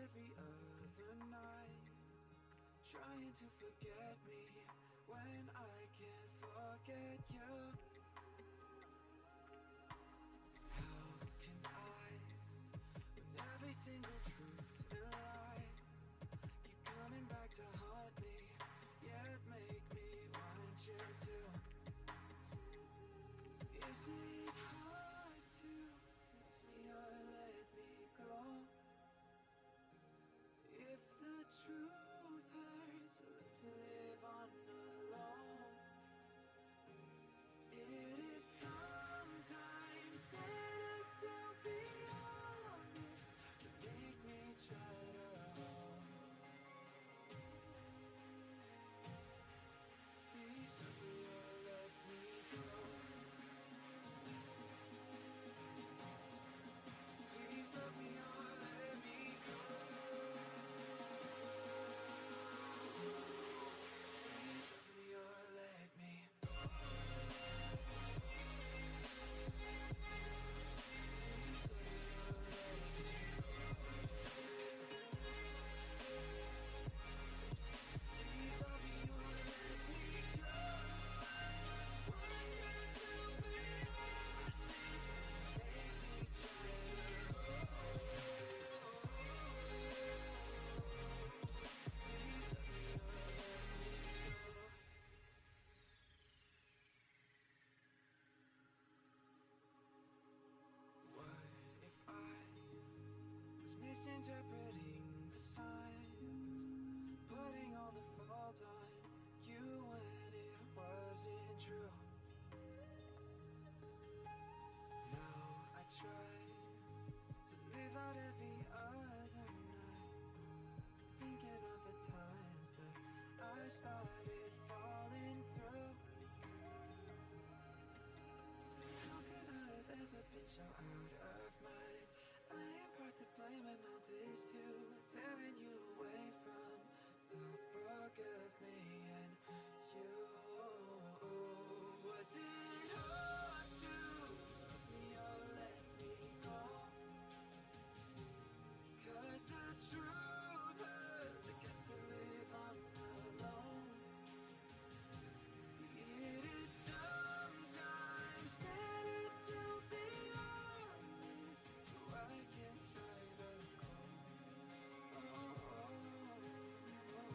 every other night, trying to forget me when I can't forget you. How can I, when every single truth and lie keep coming back to haunt me, yet make me want you to? Is it hard to leave me or let me go? If the truth hurts, I learn to live on alone. It is sometimes better to be honest than make me try to hold. Please love me or let me go. Please love me or let me go. Please love me or let me. Please love me or let me go. Want you to be honest, make me try to hold. Please love me or let me go. What if I was misinterpreting the signs, putting all the fault on you when it wasn't true? Now I try to live out every other night, thinking of the times that I started falling through. How could I have ever been so out of mind? I am part to blame and all this too, tearing you away from the book of me and you. Was it hard to love me or let me go? 'Cause the truth hurts, I get to live on alone. It is sometimes better to be honest, so I can try to go. Oh, oh, oh.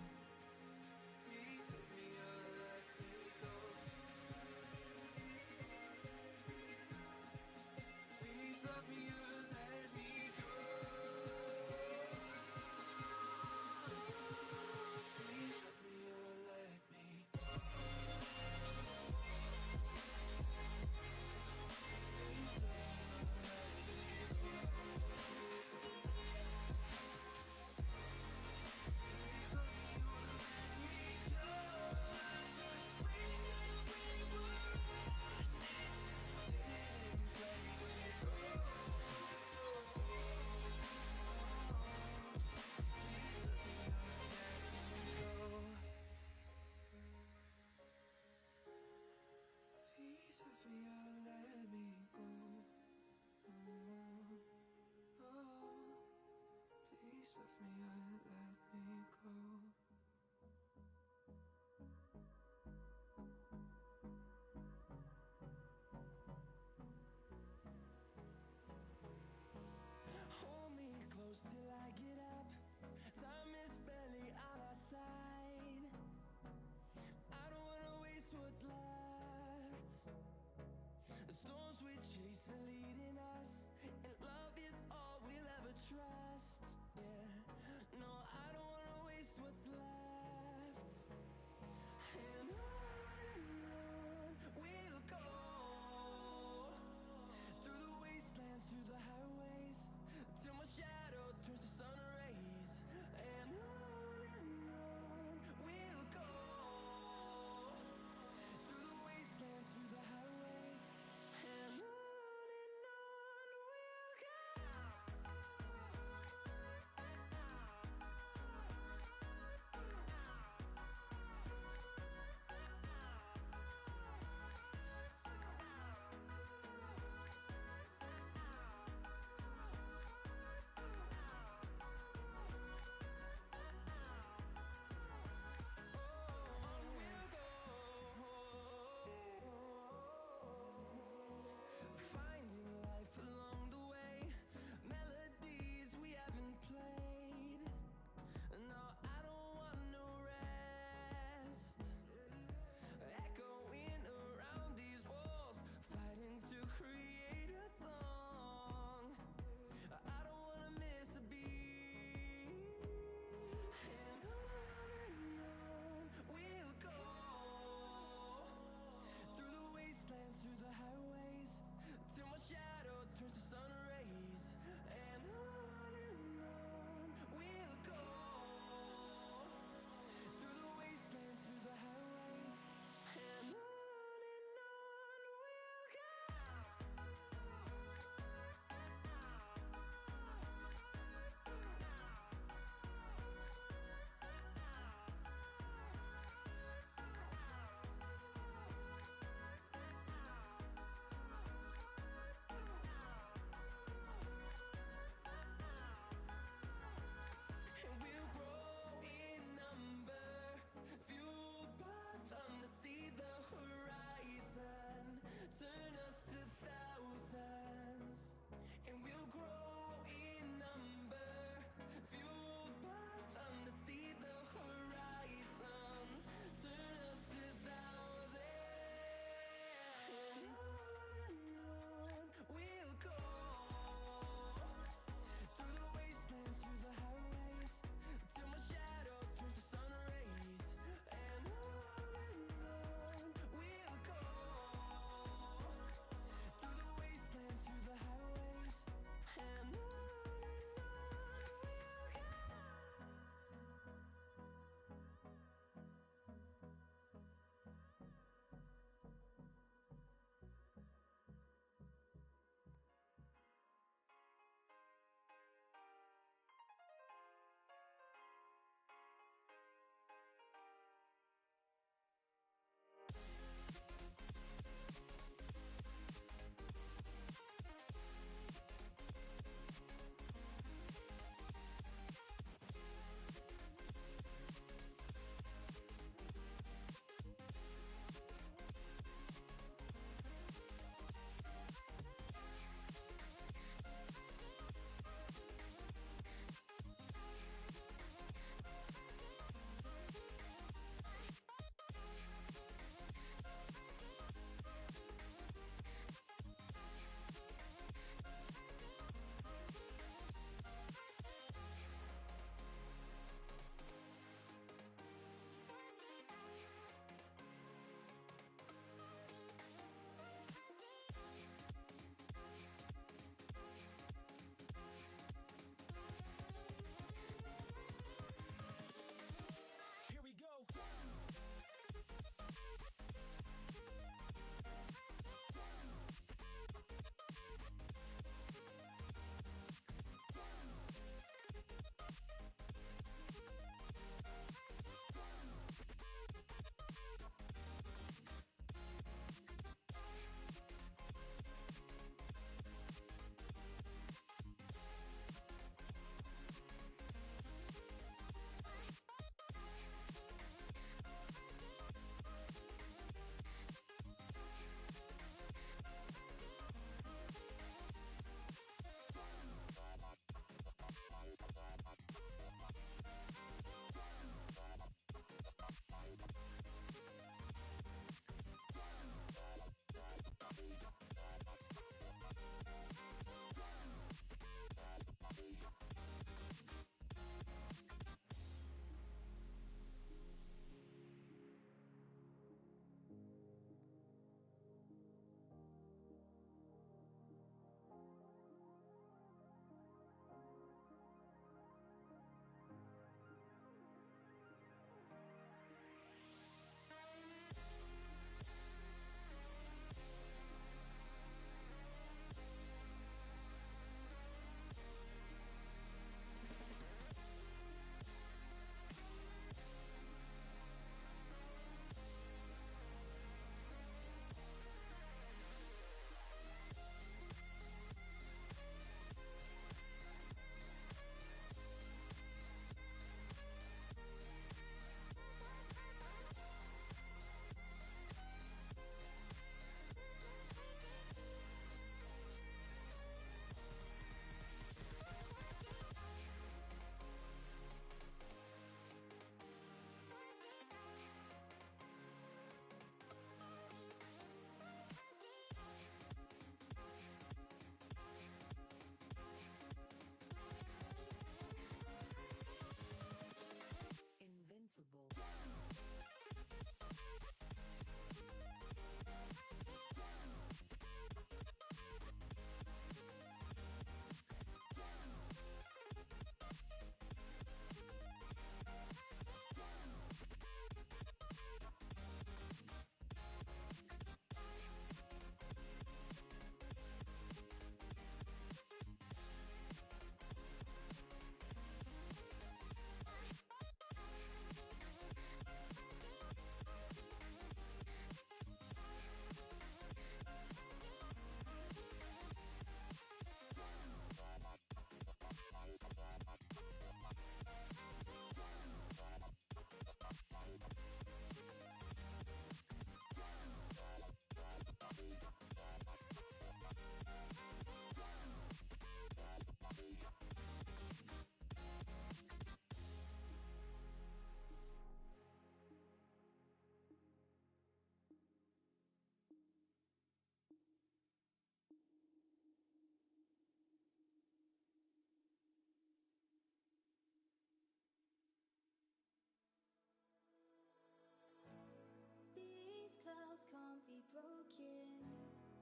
broken.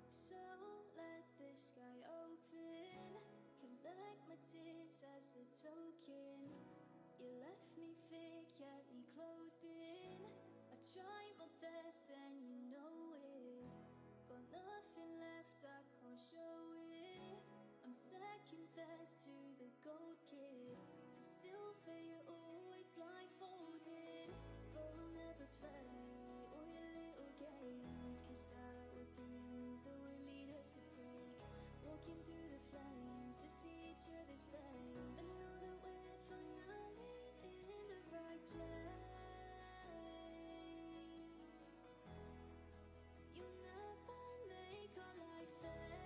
So let the sky open, collect my tears as a token. You left me fake, kept me closed in. I tried my best and you know it. Got nothing left, I can't show it. I'm second best to the gold kid. To silver you're always blindfolded. But we'll never play all your little games, cause that would be a move that would lead us to break. Walking through the flames to see each other's face. I know that we're finally in the right place. You never make our life fair.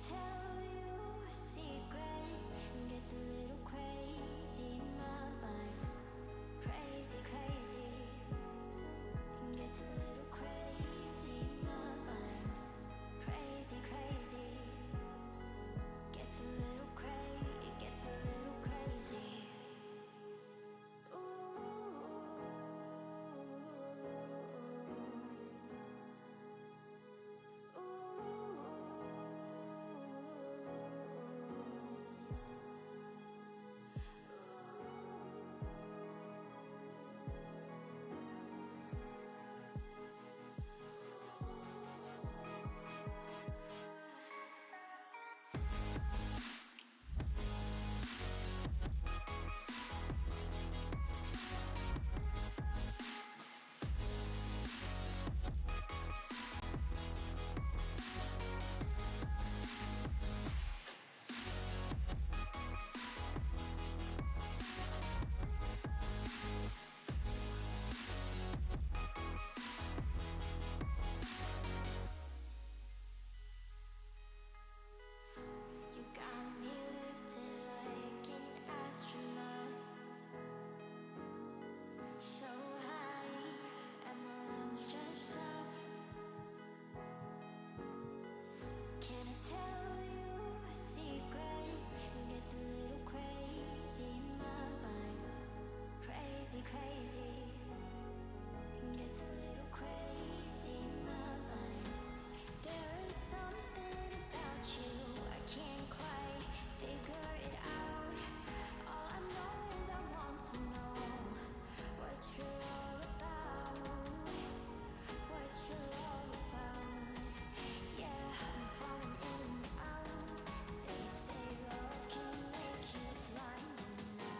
tell you a secret? It gets a little crazy in my mind. Crazy, crazy. It gets a little crazy in my mind. Crazy, crazy. Gets a little it gets a little crazy. You got me lifted like an astronaut, so high, and my lungs just stop. Can I tell you a secret? It gets a little crazy in my mind. Crazy, crazy. It gets a little crazy in my mind. There is something about you, I can't quite figure it out. All I know is I want to know what you're all about. What you're all about. Yeah, I'm falling in and out. They say love can make you blind, and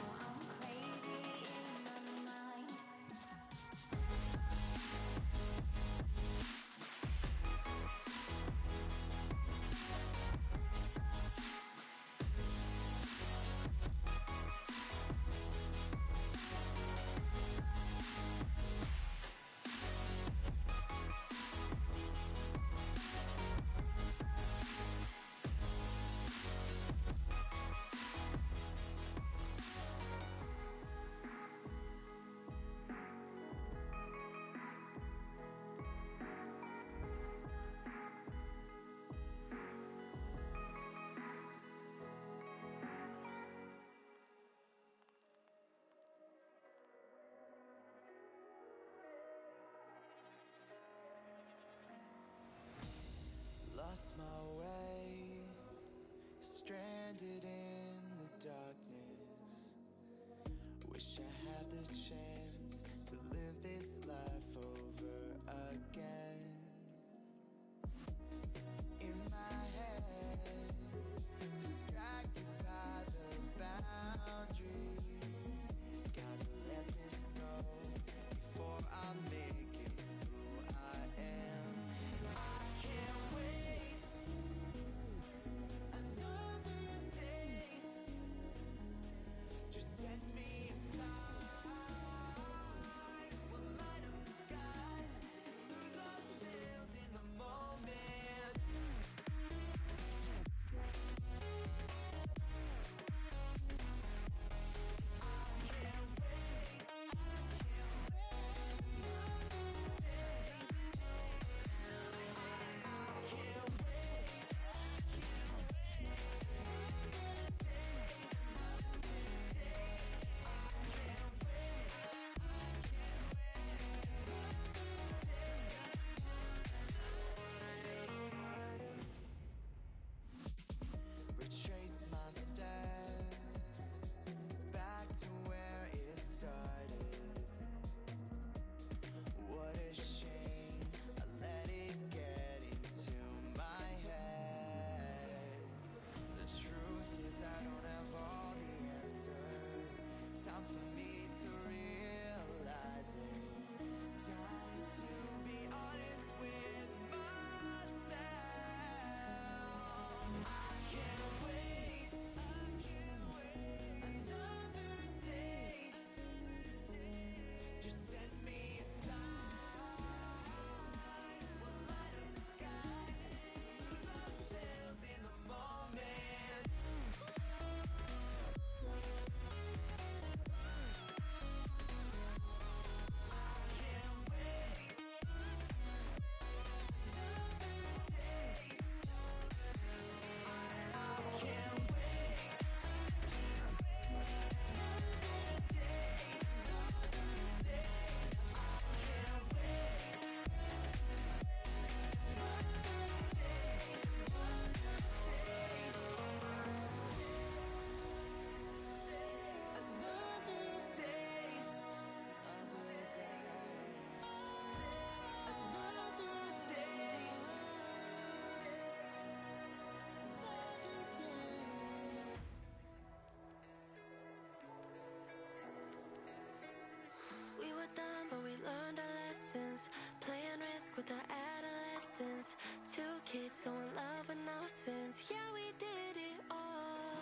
lessons. 2 kids so in love with no sense. Yeah, we did it all.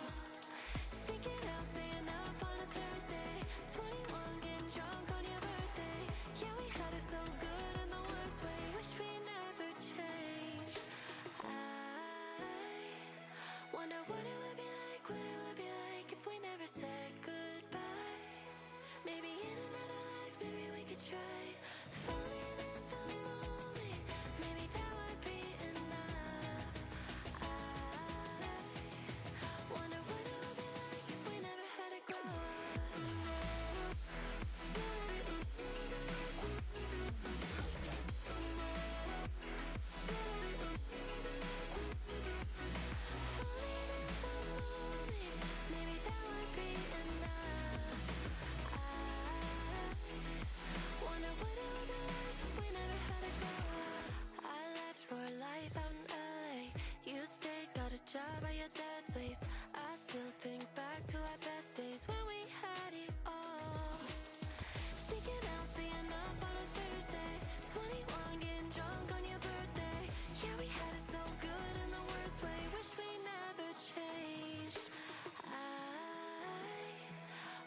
Sneaking out, staying up on a Thursday. 21, getting drunk on your birthday. Yeah, we had it so good in the worst way. Wish we never changed. I wonder what it would be like, what it would be like if we never said goodbye. Maybe in another life, maybe we could try falling in the moment. Maybe that would be enough. I wonder what it would be like if we never had to grow up. Maybe that would be enough. I wonder what it would be like if we never had to grow up. I left for a life out in LA. You stayed, got a job at your dad's place. I still think back to our best days when we had it all. Sneaking out, staying up on a Thursday. 21, getting drunk on your birthday. Yeah, we had it so good in the worst way. Wish we never changed. I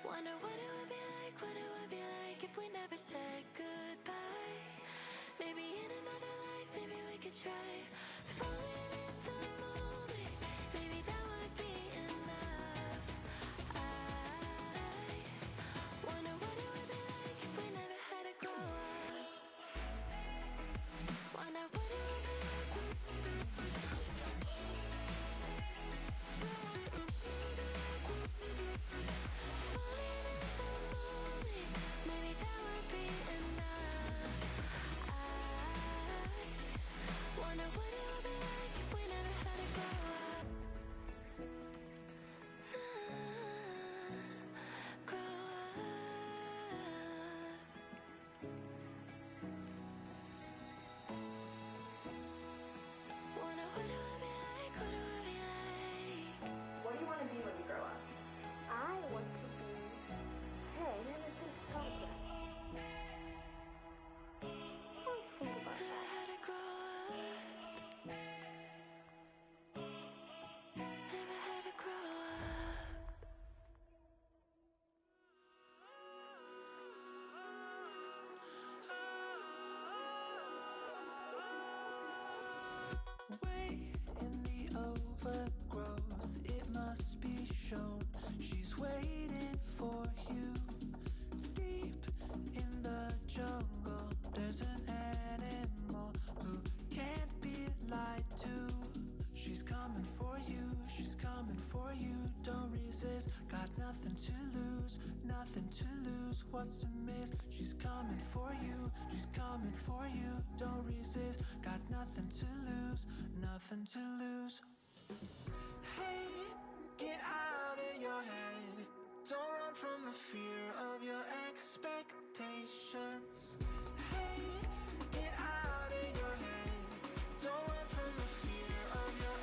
wonder what it would be like, what it would be like if we never said goodbye. Maybe in another life, maybe we could try falling in the moment. Maybe that would be enough. I wonder what it would be like if we never had to grow up. Wonder what it would be like. Falling in the moment, maybe that would be enough. I wonder what it would be like if we never had to grow up. Grow up. Wonder what it would be like, what it would be like. What do you want to be when you grow up? I want to be. Hey, let me think about that. Let's think about Never that. had to grow up. Never had to grow up. Way in the overgrowth, it must be shown. She's waiting for you. Deep in the jungle, there's an animal who can't be lied to. She's coming for you, she's coming for you. Don't resist, got nothing to lose, nothing to lose. What's to miss? She's coming for you, she's coming for you. Don't resist, got nothing to lose, nothing to lose. Hey, get out of your head. Don't run from the fear of your expectations. Hey, get out of your head. Don't run from the fear of your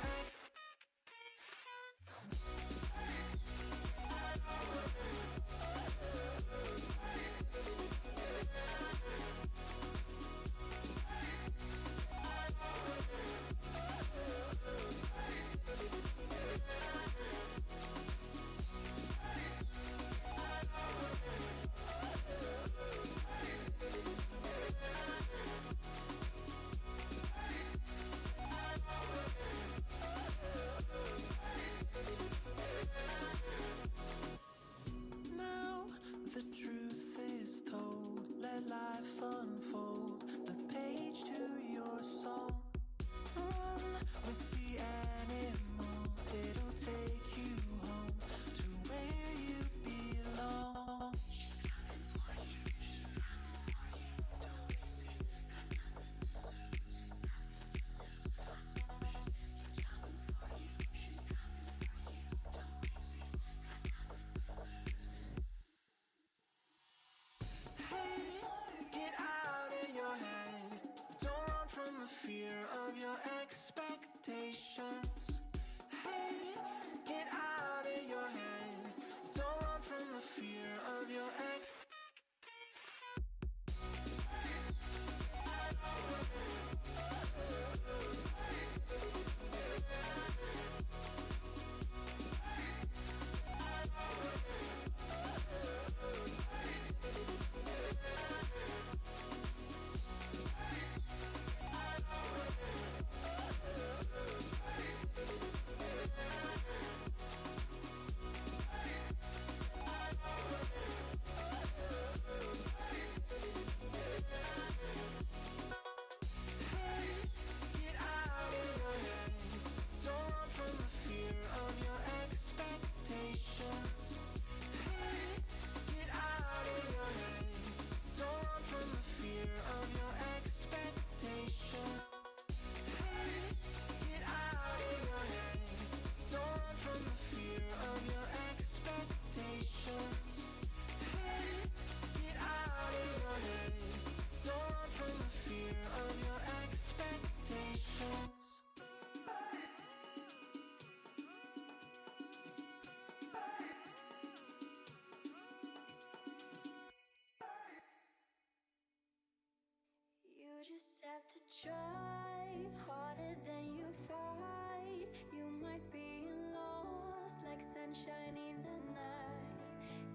try harder than you fight. You might be lost like sunshine in the night.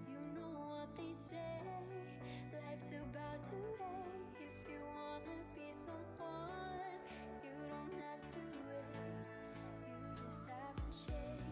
You know what they say, life's about today. If you wanna be someone, you don't have to wait. You just have to change.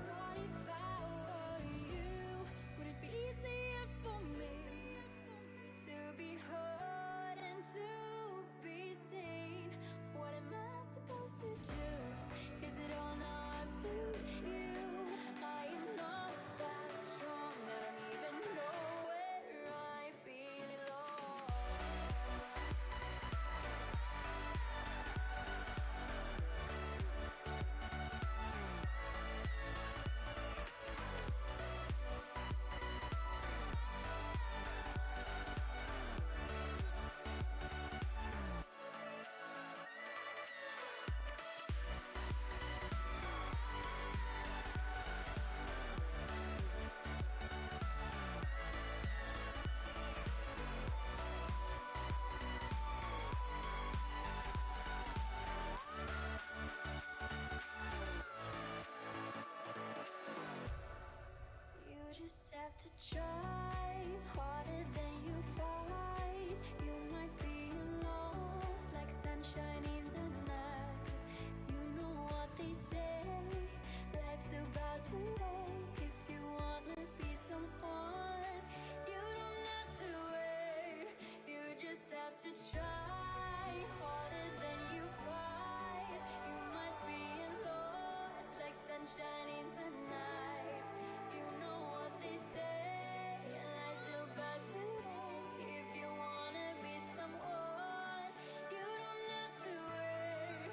What if I were you? Would it be easier for me to be heard and to be seen? What am I supposed to do? Is it all now up to you? I am not that strong. I don't even know where I belong. You just have to try harder than you fight. You might be lost like sunshine in the night. You know what they say, life's about today. If you wanna be someone, you don't have to wait. You just have to try harder than you fight. You might be lost like sunshine in the night. You know what they say, life's about today. If you wanna be someone, you don't have to wait.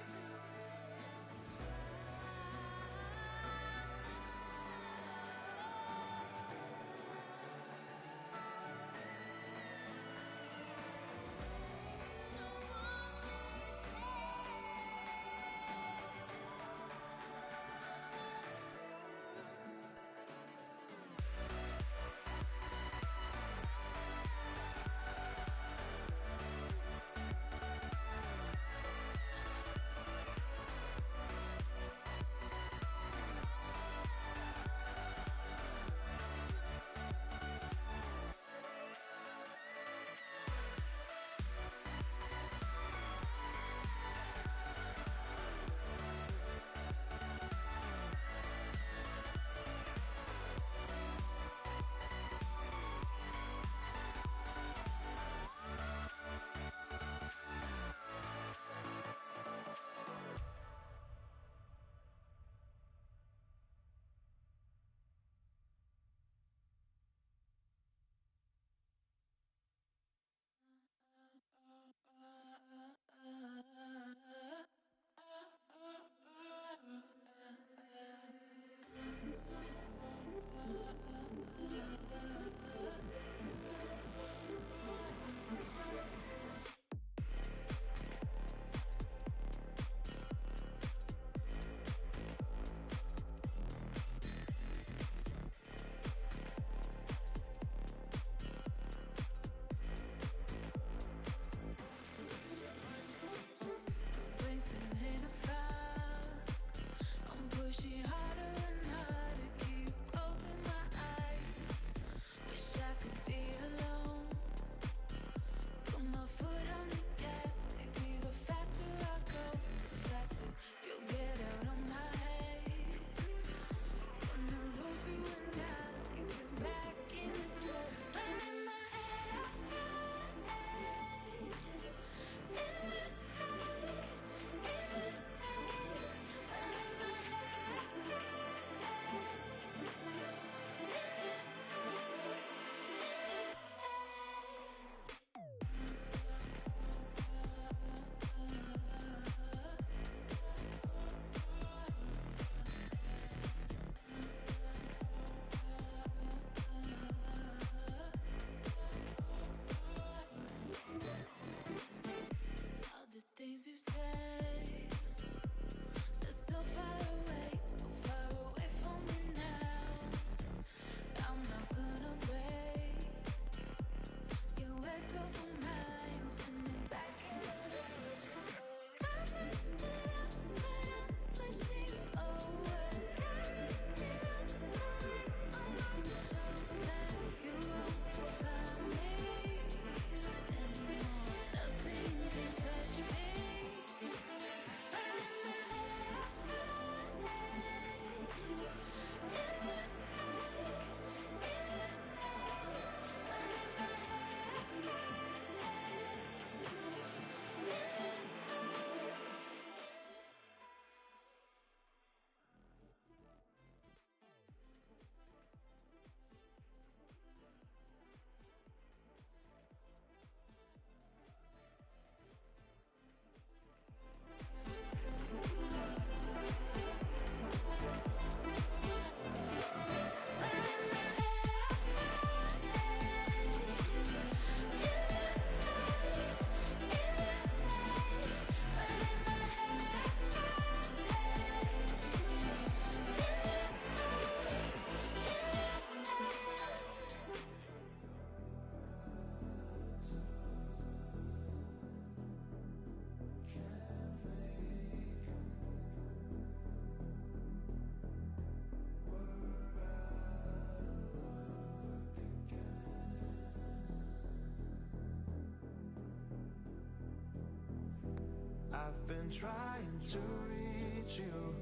I've been trying to reach you.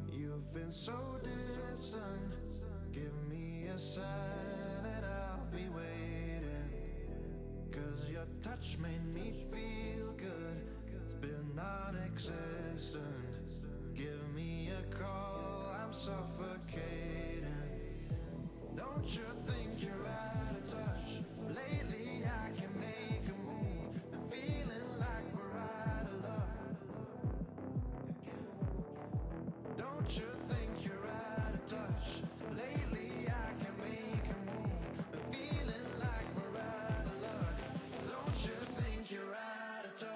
You've been so distant. Give me a sign and I'll be waiting. 'Cause your touch made me feel good. It's been non-existent. Give me a call, I'm suffocating. Don't you think you're out of touch? Lately I can make a move. I'm feeling like we're out of luck. Don't you think you're out of touch? Lately I can make a move. I'm feeling like we're out of luck. Don't you think you're out of touch?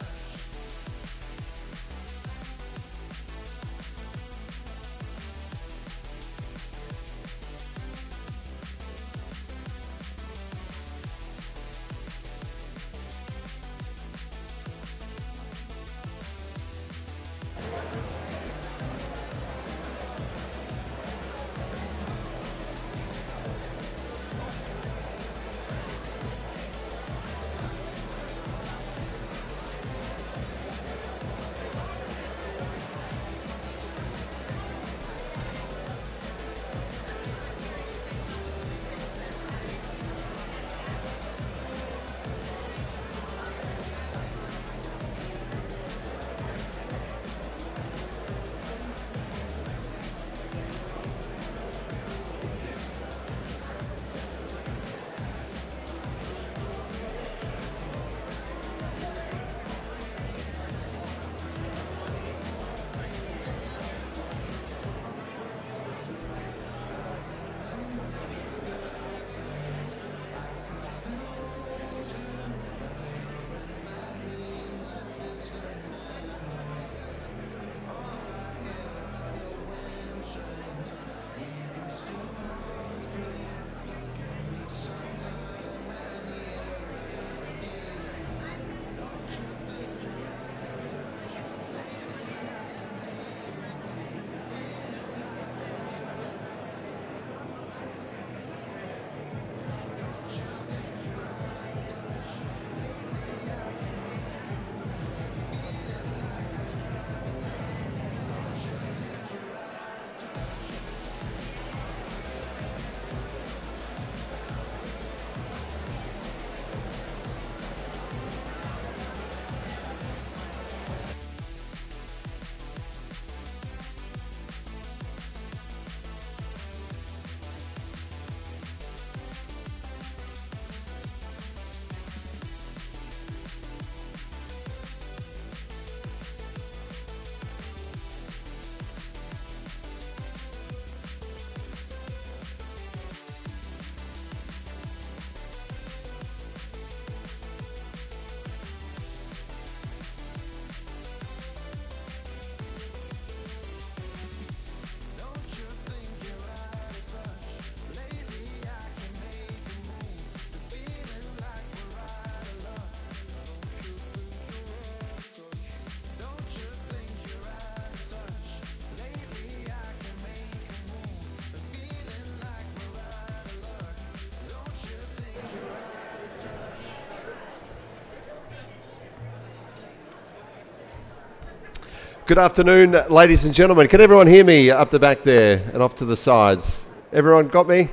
Good afternoon, ladies and gentlemen. Can everyone hear me up the back there and off to the sides? Everyone got me?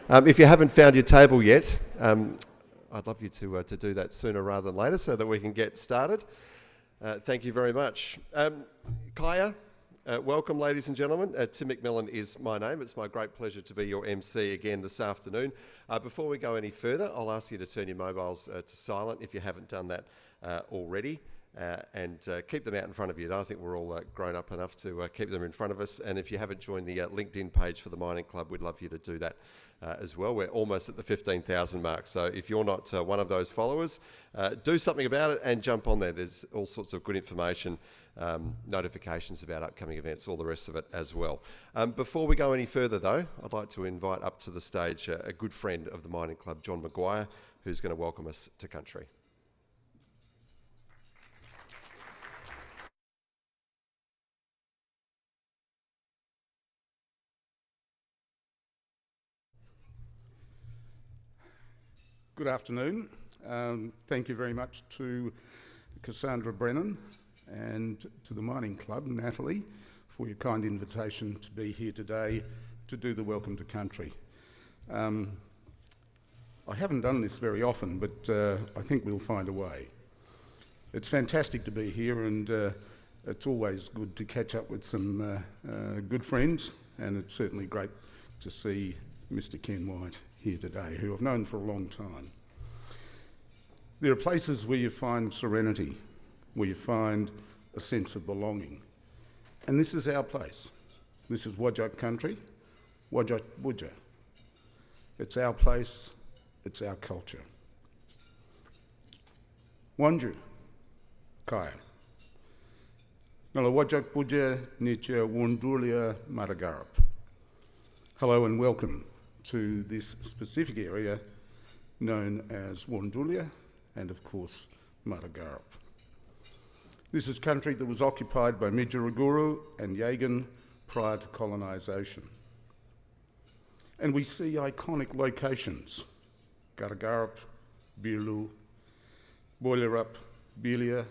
If you haven't found your table yet, I'd love you to do that sooner rather than later so that we can get started. Thank you very much. Kaya, welcome, ladies and gentlemen. Tim McMillan is my name. It's my great pleasure to be your MC again this afternoon. Before we go any further, I'll ask you to turn your mobiles to silent if you haven't done that already. And keep them out in front of you. I think we're all grown up enough to keep them in front of us. And if you haven't joined the LinkedIn page for the Mining Club, we'd love you to do that as well. We're almost at the 15,000 mark. So if you're not one of those followers, do something about it and jump on there. There's all sorts of good information, notifications about upcoming events, all the rest of it as well. Before we go any further, though, I'd like to invite up to the stage a good friend of the Mining Club, John Maguire, who's going to welcome us to country. Good afternoon. Thank you very much to Cassandra Brennan and to the Mining Club, Natalie, for your kind invitation to be here today to do the Welcome to Country. I haven't done this very often, but I think we'll find a way. It's fantastic to be here, and it's always good to catch up with some good friends, and it's certainly great to see Mr. Ken Wyatt here today, who I've known for a long time. There are places where you find serenity, where you find a sense of belonging, and this is our place. This is Whadjuk country, Whadjuk Whadja. It's our place, it's our culture. Wanju, Kaya. Ngala Whadjuk Whadja Nicha Wundulia Madagarap. Hello and welcome to this specific area known as Wundulia and of course Madagarap. This is country that was occupied by Midjaraguru and Yagan prior to colonisation. And we see iconic locations, Garagarup, Birlu, Boilerup, Belia,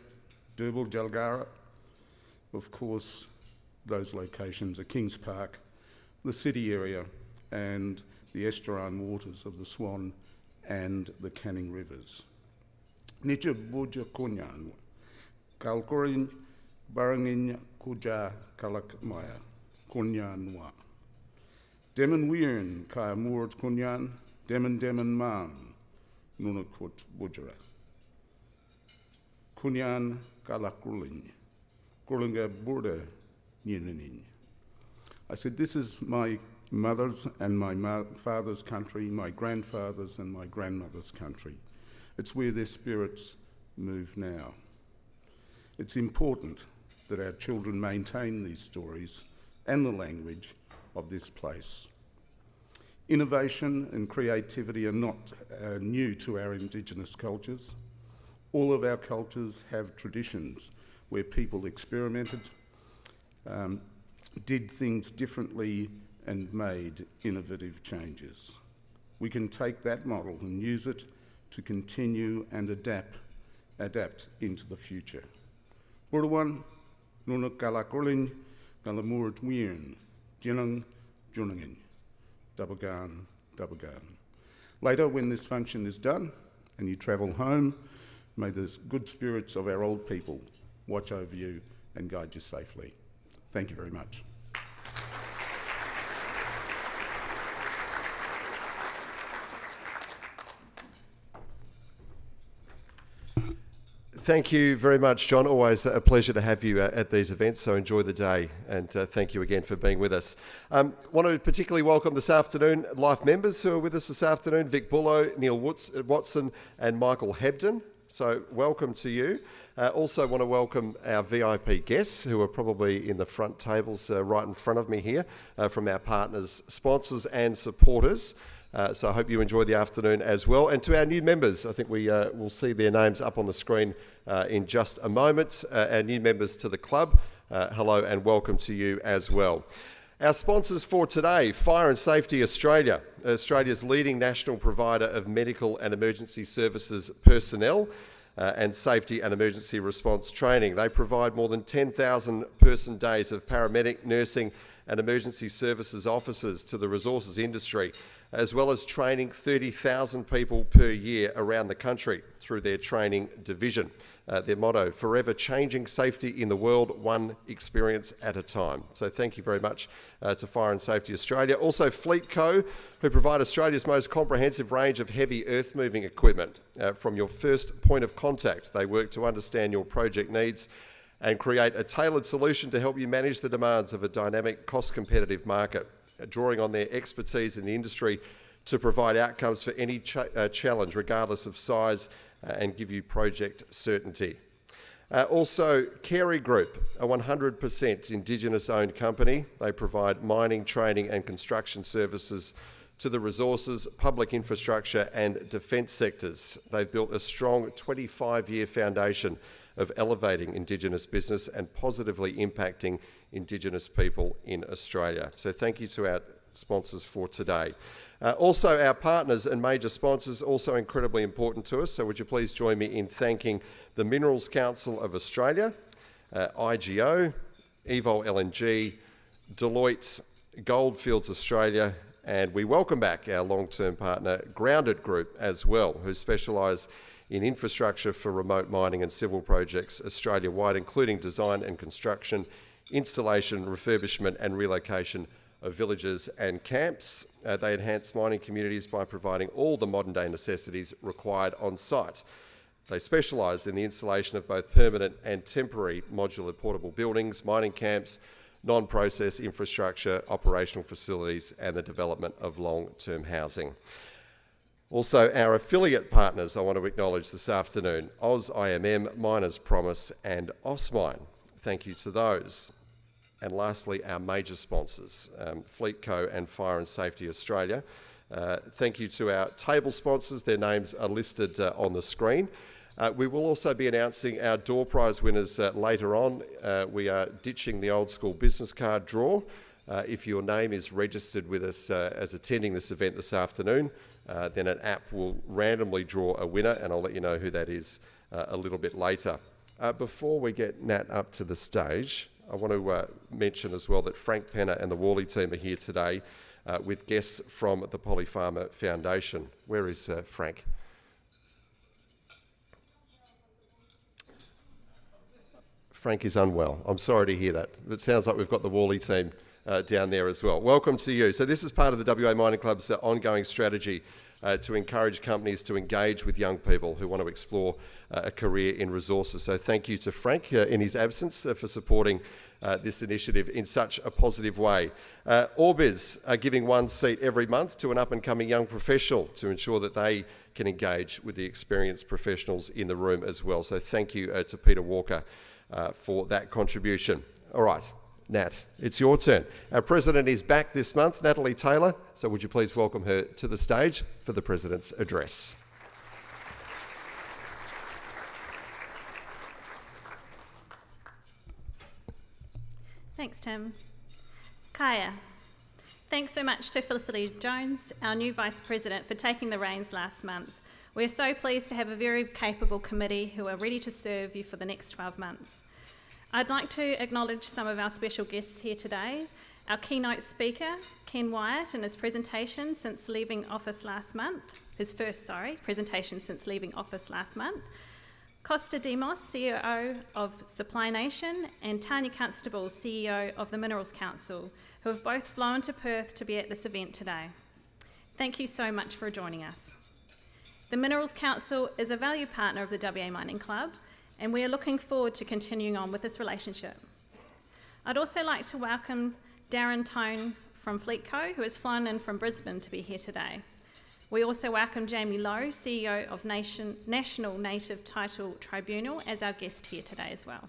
Durbal, Jalgara. Of course, those locations are Kings Park, the city area, and the estuarine waters of the Swan and the Canning rivers. Nitja Buja Kunyan, Kalkorin, Barangin Kuja Kalakmaya, Kunyanwa. Demen Wiern, Kaya Moord Kunyan, Demen Maan, Nunakut Bujara. Kunyan Kalakulin, Kurlinga Burda Ninanin. I said, this is my mother's and my father's country, my grandfather's and my grandmother's country. It's where their spirits move now. It's important that our children maintain these stories and the language of this place. Innovation and creativity are not new to our Indigenous cultures. All of our cultures have traditions where people experimented, did things differently and made innovative changes. We can take that model and use it to continue and adapt into the future. Burwan, Nunuk Galakolin, Galamurt Wiern, Jinung, Junungin, Dabagan. Later, when this function is done and you travel home, may the good spirits of our old people watch over you and guide you safely. Thank you very much. Thank you very much, John. Always a pleasure to have you at these events, so enjoy the day, and thank you again for being with us. Want to particularly welcome this afternoon Life members who are with us this afternoon, Vic Bullough, Neil Watson and Michael Hebden. So welcome to you. Also want to welcome our VIP guests who are probably in the front tables right in front of me here from our partners, sponsors and supporters. So I hope you enjoy the afternoon as well. And to our new members, I think we will see their names up on the screen in just a moment. Our new members to the club, hello and welcome to you as well. Our sponsors for today, Fire and Safety Australia, Australia's leading national provider of medical and emergency services personnel and safety and emergency response training. They provide more than 10,000 person days of paramedic, nursing and emergency services officers to the resources industry, as well as training 30,000 people per year around the country through their training division. Their motto, forever changing safety in the world, one experience at a time. So thank you very much to Fire and Safety Australia. Also Fleet Co, who provide Australia's most comprehensive range of heavy earth-moving equipment. From your first point of contact, they work to understand your project needs and create a tailored solution to help you manage the demands of a dynamic, cost-competitive market, drawing on their expertise in the industry to provide outcomes for any challenge, regardless of size, and give you project certainty. Also, Carey Group, a 100% Indigenous-owned company. They provide mining, training and construction services to the resources, public infrastructure and defence sectors. They've built a strong 25-year foundation of elevating Indigenous business and positively impacting Indigenous people in Australia. So thank you to our sponsors for today. Also, our partners and major sponsors, also incredibly important to us. So would you please join me in thanking the Minerals Council of Australia, IGO, Evol LNG, Deloitte, Goldfields Australia, and we welcome back our long-term partner, Grounded Group, as well, who specialise in infrastructure for remote mining and civil projects Australia-wide, including design and construction, installation, refurbishment and relocation of villages and camps. They enhance mining communities by providing all the modern-day necessities required on site. They specialise in the installation of both permanent and temporary modular portable buildings, mining camps, non-process infrastructure, operational facilities, and the development of long-term housing. Also, our affiliate partners I want to acknowledge this afternoon, AusIMM, Miners Promise, and Osmine. Thank you to those. And lastly, our major sponsors, Fleet Co and Fire and Safety Australia. Thank you to our table sponsors. Their names are listed on the screen. We will also be announcing our door prize winners later on. We are ditching the old school business card draw. If your name is registered with us as attending this event this afternoon, then an app will randomly draw a winner, and I'll let you know who that is a little bit later. Before we get Nat up to the stage, I want to mention as well that Frank Penner and the Worley team are here today with guests from the Polly Farmer Foundation. Where is Frank? Frank is unwell. I'm sorry to hear that. It sounds like we've got the Worley team down there as well. Welcome to you. So this is part of the WA Mining Club's ongoing strategy to encourage companies to engage with young people who want to explore a career in resources. So thank you to Frank in his absence for supporting this initiative in such a positive way. Orbiz are giving one seat every month to an up-and-coming young professional to ensure that they can engage with the experienced professionals in the room as well. So thank you to Peter Walker for that contribution. All right, Nat, it's your turn. Our President is back this month, Natalie Taylor, so would you please welcome her to the stage for the President's address. Thanks, Tim. Kaya. Thanks so much to Felicity Jones, our new Vice President, for taking the reins last month. We're so pleased to have a very capable committee who are ready to serve you for the next 12 months. I'd like to acknowledge some of our special guests here today. Our keynote speaker, Ken Wyatt, in his presentation since leaving office last month, presentation since leaving office last month. Costa Demos, CEO of Supply Nation, and Tanya Constable, CEO of the Minerals Council, who have both flown to Perth to be at this event today. Thank you so much for joining us. The Minerals Council is a valued partner of the WA Mining Club, and we are looking forward to continuing on with this relationship. I'd also like to welcome Darren Tone from Fleet Co, who has flown in from Brisbane to be here today. We also welcome Jamie Lowe, CEO of National Native Title Tribunal, as our guest here today as well.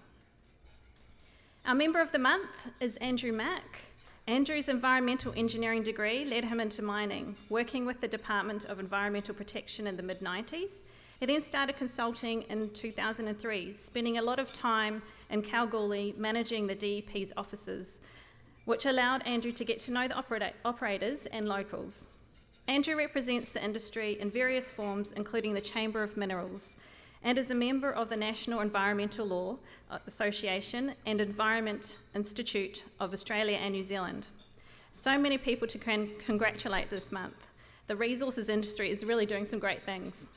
Our member of the month is Andrew Mack. Andrew's environmental engineering degree led him into mining, working with the Department of Environmental Protection in the mid-90s. He then started consulting in 2003, spending a lot of time in Kalgoorlie managing the DEP's offices, which allowed Andrew to get to know the operators and locals. Andrew represents the industry in various forms, including the Chamber of Minerals, and is a member of the National Environmental Law Association and Environment Institute of Australia and New Zealand. So many people to congratulate this month. The resources industry is really doing some great things.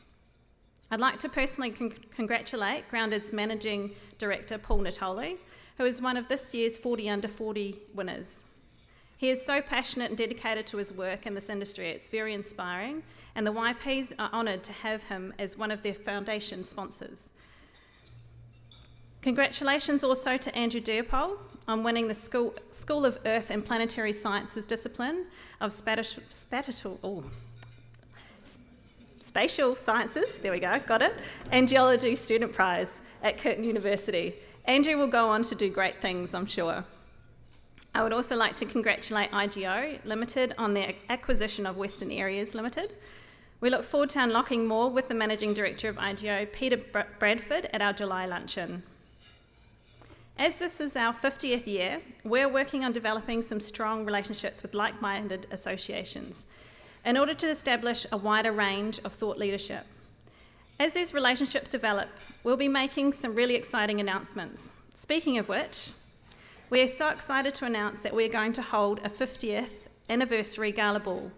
I'd like to personally congratulate Grounded's Managing Director, Paul Natoli, who is one of this year's 40 Under 40 winners. He is so passionate and dedicated to his work in this industry. It's very inspiring, and the YPs are honoured to have him as one of their foundation sponsors. Congratulations also to Andrew Dearpole on winning the School of Earth and Planetary Sciences discipline of Spatial Sciences, there we go, got it, and Geology Student Prize at Curtin University. Andrew will go on to do great things, I'm sure. I would also like to congratulate IGO Limited on their acquisition of Western Areas Limited. We look forward to unlocking more with the Managing Director of IGO, Peter Bradford, at our July luncheon. As this is our 50th year, we're working on developing some strong relationships with like-minded associations in order to establish a wider range of thought leadership. As these relationships develop, we'll be making some really exciting announcements. Speaking of which, we are so excited to announce that we're going to hold a 50th anniversary gala ball.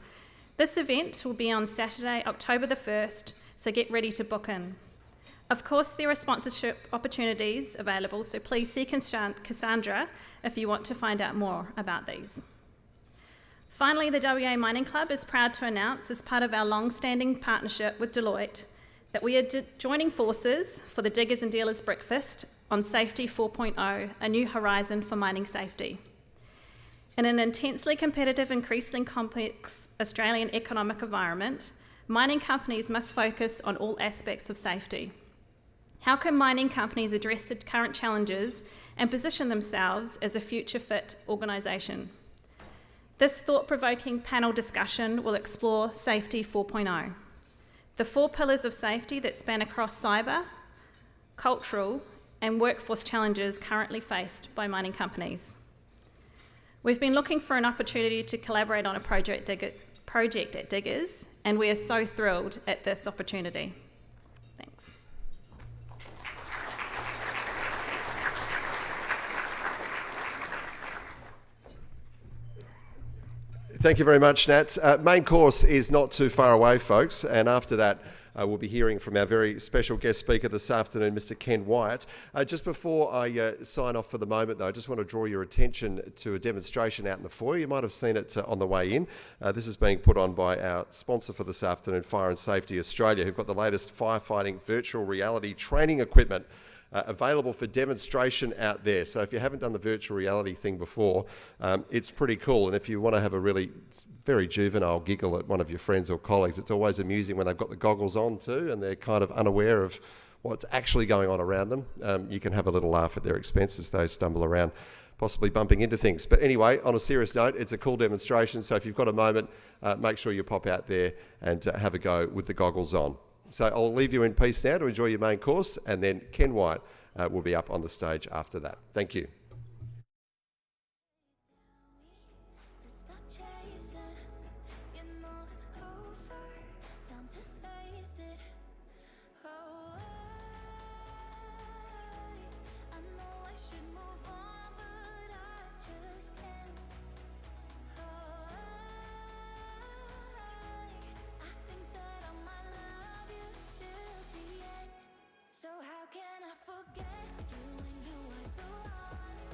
This event will be on Saturday, October the 1st, so get ready to book in. Of course, there are sponsorship opportunities available, so please see Cassandra if you want to find out more about these. Finally, the WA Mining Club is proud to announce, as part of our long-standing partnership with Deloitte, that we are joining forces for the Diggers and Dealers Breakfast on Safety 4.0, a new horizon for mining safety. In an intensely competitive, increasingly complex Australian economic environment, mining companies must focus on all aspects of safety. How can mining companies address the current challenges and position themselves as a future-fit organisation? This thought-provoking panel discussion will explore Safety 4.0, the 4 pillars of safety that span across cyber, cultural, and workforce challenges currently faced by mining companies. We've been looking for an opportunity to collaborate on a project at Diggers, and we are so thrilled at this opportunity. Thanks. Thank you very much, Nat. Main course is not too far away, folks, and after that we'll be hearing from our very special guest speaker this afternoon, Mr. Ken Wyatt. Just before I sign off for the moment, though, I just want to draw your attention to a demonstration out in the foyer. You might have seen it on the way in. This is being put on by our sponsor for this afternoon, Fire and Safety Australia, who've got the latest firefighting virtual reality training equipment available for demonstration out there. So if you haven't done the virtual reality thing before, it's pretty cool. And if you want to have a really very juvenile giggle at one of your friends or colleagues, it's always amusing when they've got the goggles on too and they're kind of unaware of what's actually going on around them. You can have a little laugh at their expense as they stumble around, possibly bumping into things. But anyway, on a serious note, it's a cool demonstration. So if you've got a moment, make sure you pop out there and have a go with the goggles on. So I'll leave you in peace now to enjoy your main course, and then Ken Wyatt will be up on the stage after that. Thank you. So how can I forget you when you were the one?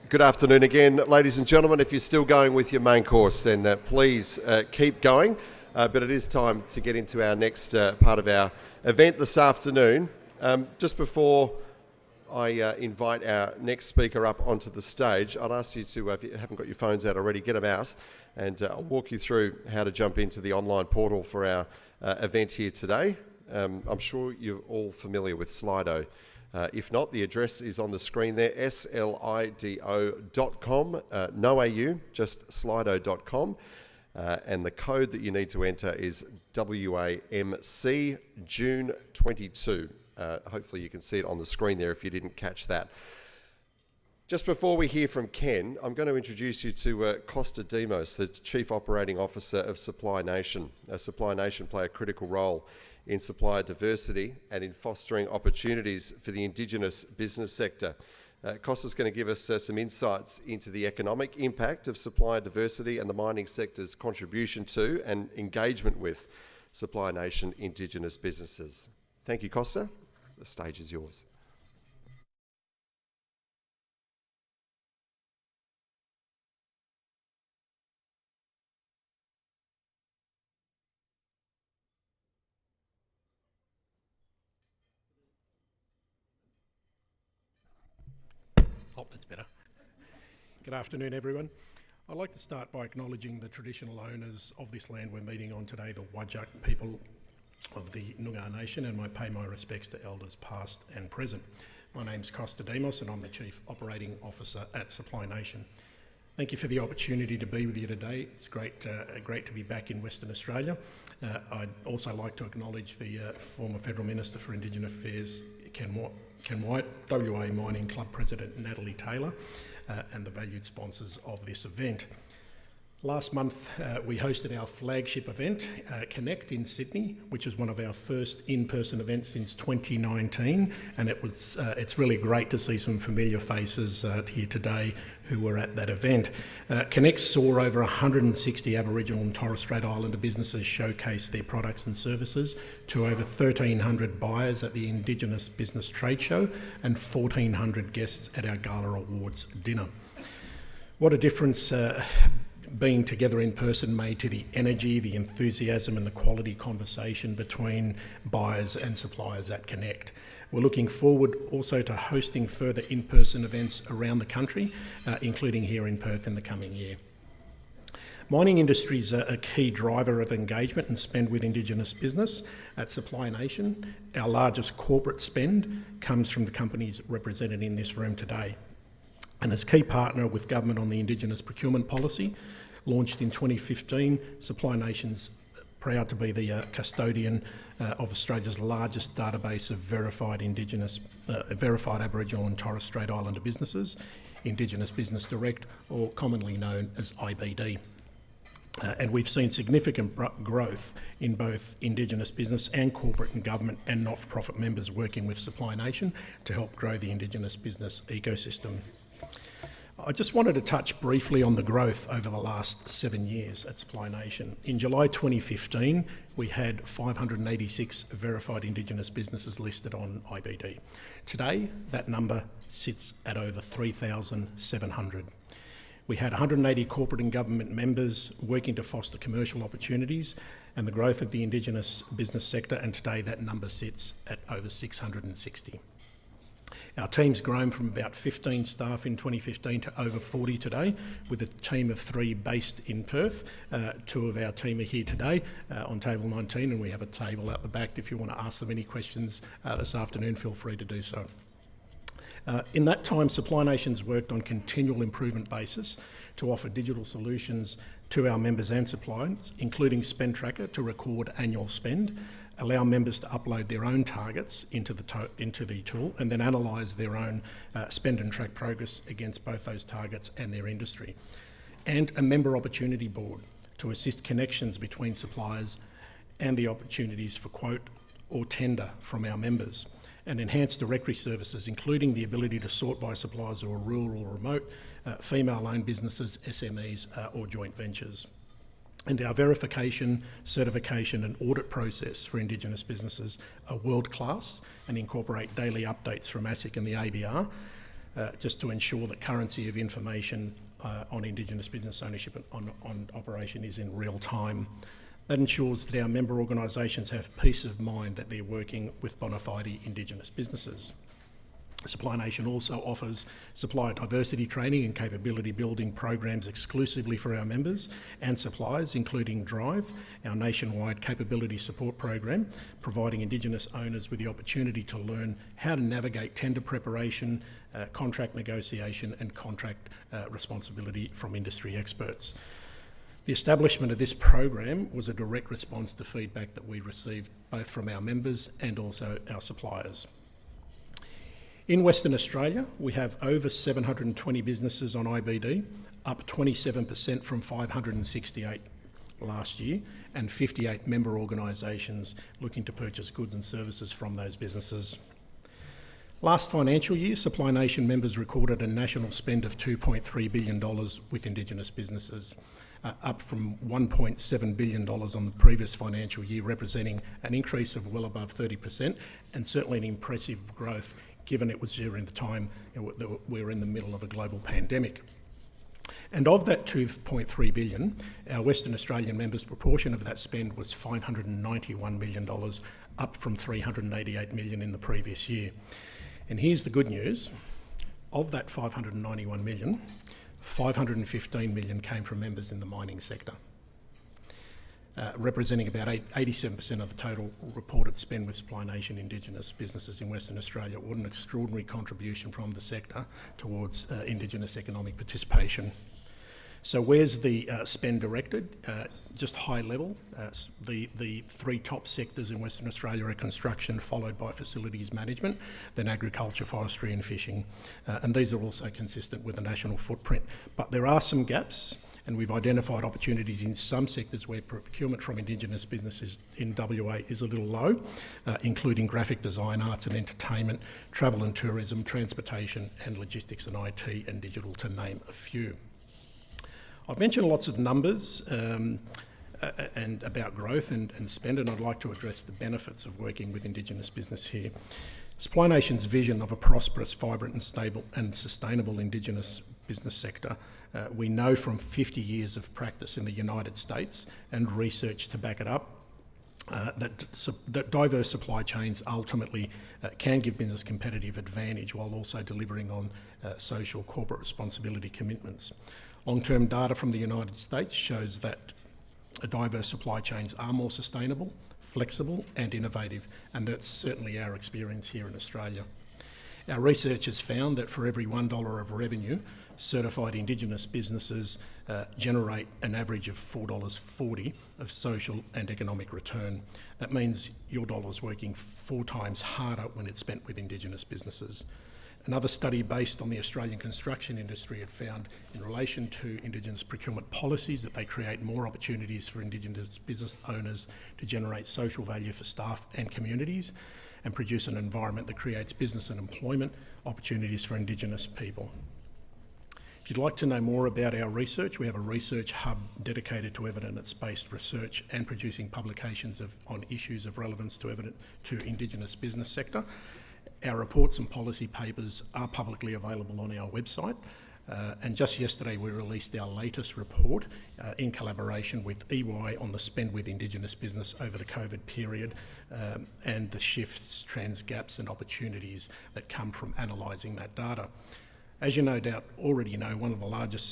Good afternoon again, ladies and gentlemen. If you're still going with your main course, then please keep going. But it is time to get into our next part of our event this afternoon. Just before I invite our next speaker up onto the stage, I'd ask you to, if you haven't got your phones out already, get them out, and I'll walk you through how to jump into the online portal for our event here today. I'm sure you're all familiar with Slido. If not, the address is on the screen there, slido.com, no AU, just slido.com. And the code that you need to enter is WAMC June 22. Hopefully you can see it on the screen there if you didn't catch that. Just before we hear from Ken, I'm going to introduce you to Costa Demos, the Chief Operating Officer of Supply Nation. Supply Nation play a critical role in supplier diversity and in fostering opportunities for the Indigenous business sector. Costa's going to give us some insights into the economic impact of supplier diversity and the mining sector's contribution to and engagement with Supply Nation Indigenous businesses. Thank you, Costa. The stage is yours. Oh, that's better. Good afternoon, everyone. I'd like to start by acknowledging the traditional owners of this land we're meeting on today, the Wyatt people of the Noongar Nation, and I pay my respects to elders past and present. My name's Costa Demos and I'm the Chief Operating Officer at Supply Nation. Thank you for the opportunity to be with you today. It's great to be back in Western Australia. I'd also like to acknowledge the former Federal Minister for Indigenous Affairs, Ken Wyatt, WA Mining Club President Natalie Taylor, and the valued sponsors of this event. Last month, we hosted our flagship event, Connect in Sydney, which is one of our first in-person events since 2019, and it's really great to see some familiar faces here today who were at that event. Connect saw over 160 Aboriginal and Torres Strait Islander businesses showcase their products and services to over 1,300 buyers at the Indigenous Business Trade Show and 1,400 guests at our Gala Awards dinner. What a difference being together in person made to the energy, the enthusiasm and the quality conversation between buyers and suppliers at Connect. We're looking forward also to hosting further in-person events around the country, including here in Perth in the coming year. Mining industry is a key driver of engagement and spend with Indigenous business. At Supply Nation, our largest corporate spend comes from the companies represented in this room today. And as key partner with government on the Indigenous procurement policy, launched in 2015, Supply Nation's proud to be the custodian of Australia's largest database of verified Aboriginal and Torres Strait Islander businesses, Indigenous Business Direct, or commonly known as IBD. And we've seen significant growth in both Indigenous business and corporate and government and not-for-profit members working with Supply Nation to help grow the Indigenous business ecosystem. I just wanted to touch briefly on the growth over the last 7 years at Supply Nation. In July 2015, we had 586 verified Indigenous businesses listed on IBD. Today, that number sits at over 3,700. We had 180 corporate and government members working to foster commercial opportunities and the growth of the Indigenous business sector, and today that number sits at over 660. Our team's grown from about 15 staff in 2015 to over 40 today, with a team of 3 based in Perth. 2 of our team are here today on table 19, and we have a table out the back. If you want to ask them any questions this afternoon, feel free to do so. In that time, Supply Nation's worked on continual improvement basis to offer digital solutions to our members and suppliers, including Spend Tracker to record annual spend, allow members to upload their own targets into the tool, and then analyse their own spend and track progress against both those targets and their industry. And a member opportunity board to assist connections between suppliers and the opportunities for quote or tender from our members. And enhanced directory services, including the ability to sort by suppliers who are rural or remote, female-owned businesses, SMEs or joint ventures. And our verification, certification and audit process for Indigenous businesses are world-class and incorporate daily updates from ASIC and the ABR just to ensure that currency of information on Indigenous business ownership on operation is in real time. That ensures that our member organisations have peace of mind that they're working with bona fide Indigenous businesses. Supply Nation also offers supplier diversity training and capability building programs exclusively for our members and suppliers, including Drive, our nationwide capability support program, providing Indigenous owners with the opportunity to learn how to navigate tender preparation, contract negotiation and contract responsibility from industry experts. The establishment of this program was a direct response to feedback that we received both from our members and also our suppliers. In Western Australia, we have over 720 businesses on IBD, up 27% from 568 last year, and 58 member organisations looking to purchase goods and services from those businesses. Last financial year, Supply Nation members recorded a national spend of $2.3 billion with Indigenous businesses, up from $1.7 billion on the previous financial year, representing an increase of well above 30%, and certainly an impressive growth given it was during the time that we were in the middle of a global pandemic. And of that $2.3 billion, our Western Australian members' proportion of that spend was $591 million, up from $388 million in the previous year. And here's the good news. Of that $591 million, $515 million came from members in the mining sector, representing about 87% of the total reported spend with Supply Nation Indigenous businesses in Western Australia. What an extraordinary contribution from the sector towards Indigenous economic participation. So where's the spend directed? Just high level. The three top sectors in Western Australia are construction, followed by facilities management, then agriculture, forestry and fishing. And these are also consistent with the national footprint. But there are some gaps, and we've identified opportunities in some sectors where procurement from Indigenous businesses in WA is a little low, including graphic design, arts and entertainment, travel and tourism, transportation and logistics and IT and digital, to name a few. I've mentioned lots of numbers and about growth and spend, and I'd like to address the benefits of working with Indigenous business here. Supply Nation's vision of a prosperous, vibrant and stable and sustainable Indigenous business sector, we know from 50 years of practice in the United States and research to back it up, that diverse supply chains ultimately can give business competitive advantage while also delivering on social corporate responsibility commitments. Long-term data from the United States shows that diverse supply chains are more sustainable, flexible and innovative, and that's certainly our experience here in Australia. Our research has found that for every $1 of revenue, certified Indigenous businesses generate an average of $4.40 of social and economic return. That means your dollar's working 4 times harder when it's spent with Indigenous businesses. Another study based on the Australian construction industry had found in relation to Indigenous procurement policies that they create more opportunities for Indigenous business owners to generate social value for staff and communities and produce an environment that creates business and employment opportunities for Indigenous people. If you'd like to know more about our research, we have a research hub dedicated to evidence-based research and producing publications on issues of relevance to Indigenous business sector. Our reports and policy papers are publicly available on our website, and just yesterday we released our latest report in collaboration with EY on the spend with Indigenous business over the COVID period and the shifts, trends, gaps and opportunities that come from analysing that data. As you no doubt already know, one of the largest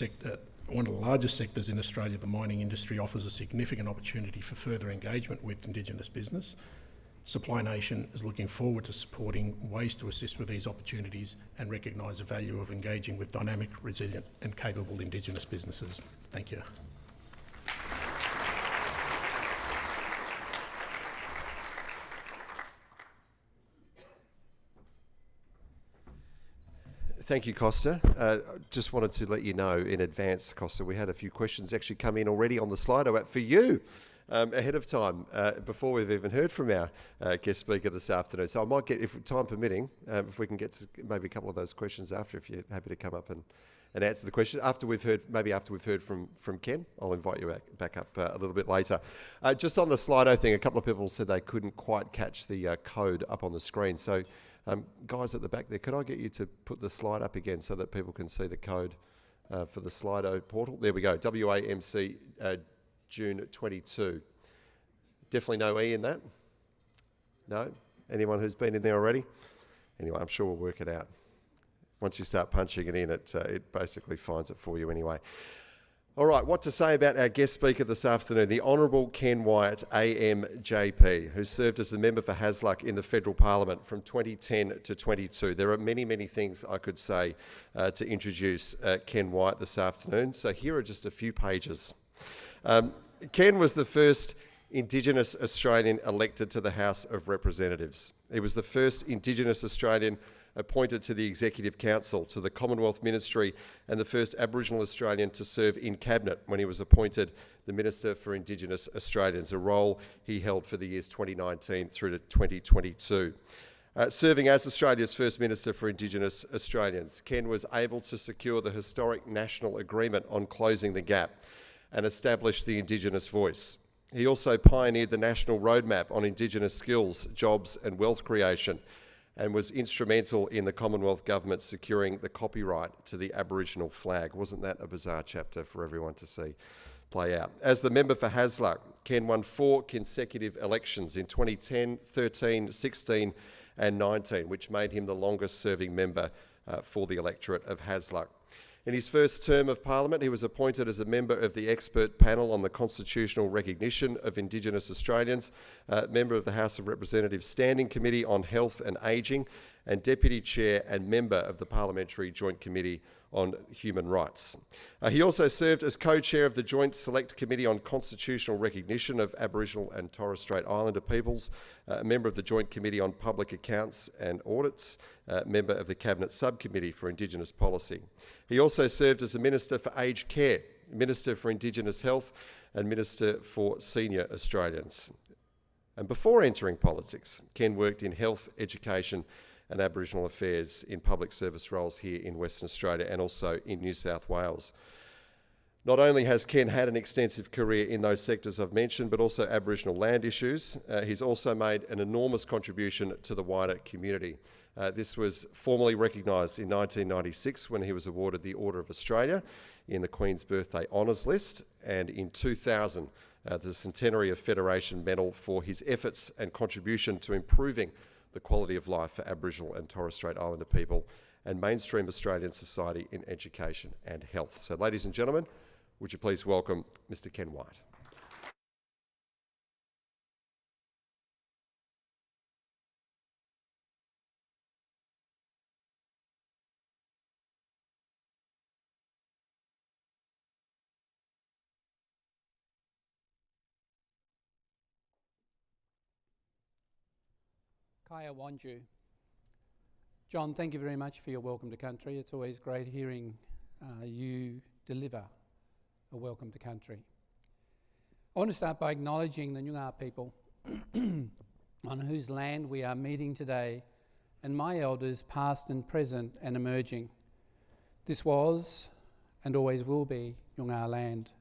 sectors in Australia, the mining industry, offers a significant opportunity for further engagement with Indigenous business. Supply Nation is looking forward to supporting ways to assist with these opportunities and recognise the value of engaging with dynamic, resilient and capable Indigenous businesses. Thank you. Thank you, Costa. Just wanted to let you know in advance, Costa, we had a few questions actually come in already on the Slido app for you. Ahead of time, before we've even heard from our guest speaker this afternoon. So I might get, if time permitting, if we can get to maybe a couple of those questions after, if you're happy to come up and answer the question. After we've heard from Ken, I'll invite you back up a little bit later. Just on the Slido thing, a couple of people said they couldn't quite catch the code up on the screen. So guys at the back there, could I get you to put the slide up again so that people can see the code for the Slido portal? There we go, WAMC June 22. Definitely no E in that? No? Anyone who's been in there already? Anyway, I'm sure we'll work it out. Once you start punching it in, it basically finds it for you anyway. All right, what to say about our guest speaker this afternoon, the Honourable Ken Wyatt, AMJP, who served as the member for Hasluck in the Federal Parliament from 2010 to 22. There are many, many things I could say to introduce Ken Wyatt this afternoon, so here are just a few pages. Ken was the first Indigenous Australian elected to the House of Representatives. He was the first Indigenous Australian appointed to the Executive Council, to the Commonwealth Ministry, and the first Aboriginal Australian to serve in Cabinet when he was appointed the Minister for Indigenous Australians, a role he held for the years 2019 through to 2022. Serving as Australia's first Minister for Indigenous Australians, Ken was able to secure the historic national agreement on closing the gap and establish the Indigenous voice. He also pioneered the national roadmap on Indigenous skills, jobs and wealth creation, and was instrumental in the Commonwealth Government securing the copyright to the Aboriginal flag. Wasn't that a bizarre chapter for everyone to see play out? As the member for Hasluck, Ken won 4 consecutive elections in 2010, 13, 16 and 19, which made him the longest serving member for the electorate of Hasluck. In his first term of Parliament, he was appointed as a member of the expert panel on the constitutional recognition of Indigenous Australians, member of the House of Representatives Standing Committee on Health and Ageing, and Deputy Chair and member of the Parliamentary Joint Committee on Human Rights. He also served as co-chair of the Joint Select Committee on Constitutional Recognition of Aboriginal and Torres Strait Islander peoples, a member of the Joint Committee on Public Accounts and Audits, member of the Cabinet Subcommittee for Indigenous Policy. He also served as a Minister for Aged Care, Minister for Indigenous Health and Minister for Senior Australians. And before entering politics, Ken worked in health, education and Aboriginal affairs in public service roles here in Western Australia and also in New South Wales. Not only has Ken had an extensive career in those sectors I've mentioned, but also Aboriginal land issues, he's also made an enormous contribution to the wider community. This was formally recognised in 1996 when he was awarded the Order of Australia in the Queen's Birthday Honours List, and in 2000 the Centenary of Federation Medal for his efforts and contribution to improving the quality of life for Aboriginal and Torres Strait Islander people and mainstream Australian society in education and health. So ladies and gentlemen, would you please welcome Mr. Ken Wyatt. Kaya Wanju. John, thank you very much for your welcome to country. It's always great hearing you deliver a welcome to country. I want to start by acknowledging the Noongar people on whose land we are meeting today, and my elders past and present and emerging. This was and always will be Noongar land.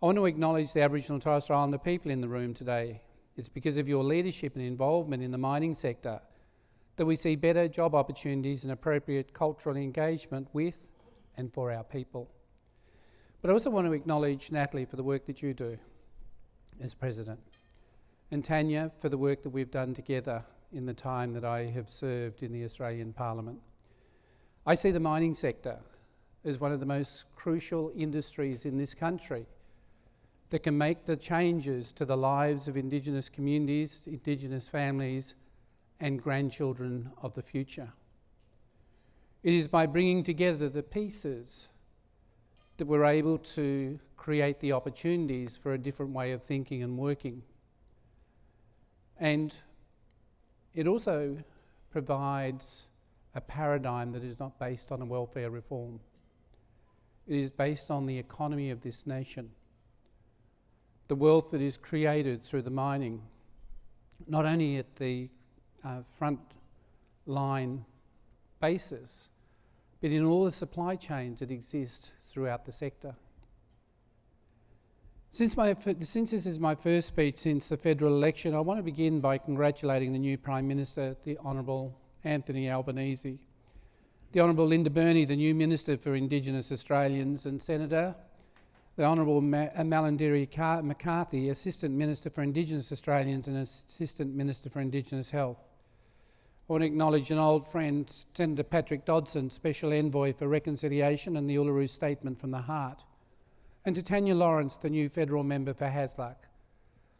I want to acknowledge the Aboriginal and Torres Strait Islander people in the room today. It's because of your leadership and involvement in the mining sector that we see better job opportunities and appropriate cultural engagement with and for our people. But I also want to acknowledge Natalie for the work that you do as President, and Tanya for the work that we've done together in the time that I have served in the Australian Parliament. I see the mining sector as one of the most crucial industries in this country that can make the changes to the lives of Indigenous communities, Indigenous families and grandchildren of the future. It is by bringing together the pieces that we're able to create the opportunities for a different way of thinking and working. And it also provides a paradigm that is not based on a welfare reform. It is based on the economy of this nation, the wealth that is created through the mining, not only at the front line basis, but in all the supply chains that exist throughout the sector. Since this is my first speech since the federal election, I want to begin by congratulating the new Prime Minister, the Honourable Anthony Albanese, the Honourable Linda Burney, the new Minister for Indigenous Australians, and Senator, the Honourable Malandiri McCarthy, Assistant Minister for Indigenous Australians and Assistant Minister for Indigenous Health. I want to acknowledge an old friend, Senator Patrick Dodson, Special Envoy for Reconciliation and the Uluru Statement from the Heart, and to Tanya Lawrence, the new federal member for Hasluck,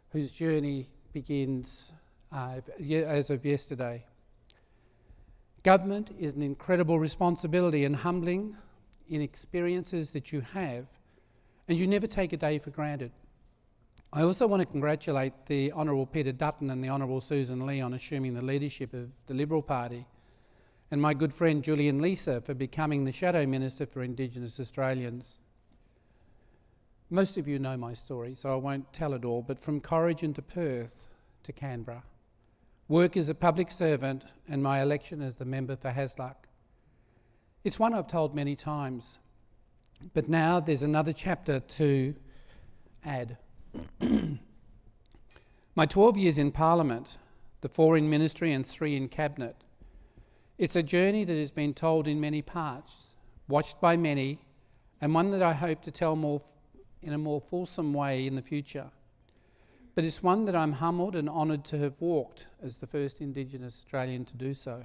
whose journey begins as of yesterday. Government is an incredible responsibility and humbling in experiences that you have, and you never take a day for granted. I also want to congratulate the Honourable Peter Dutton and the Honourable Susan Lee on assuming the leadership of the Liberal Party, and my good friend Julian Lisa for becoming the Shadow Minister for Indigenous Australians. Most of you know my story, so I won't tell it all, but from Corrigin to Perth to Canberra, work as a public servant and my election as the member for Hasluck. It's one I've told many times, but now there's another chapter to add. My 12 years in Parliament, the 4 in ministry and 3 in cabinet, it's a journey that has been told in many parts, watched by many, and one that I hope to tell in a more fulsome way in the future. But it's one that I'm humbled and honoured to have walked as the first Indigenous Australian to do so.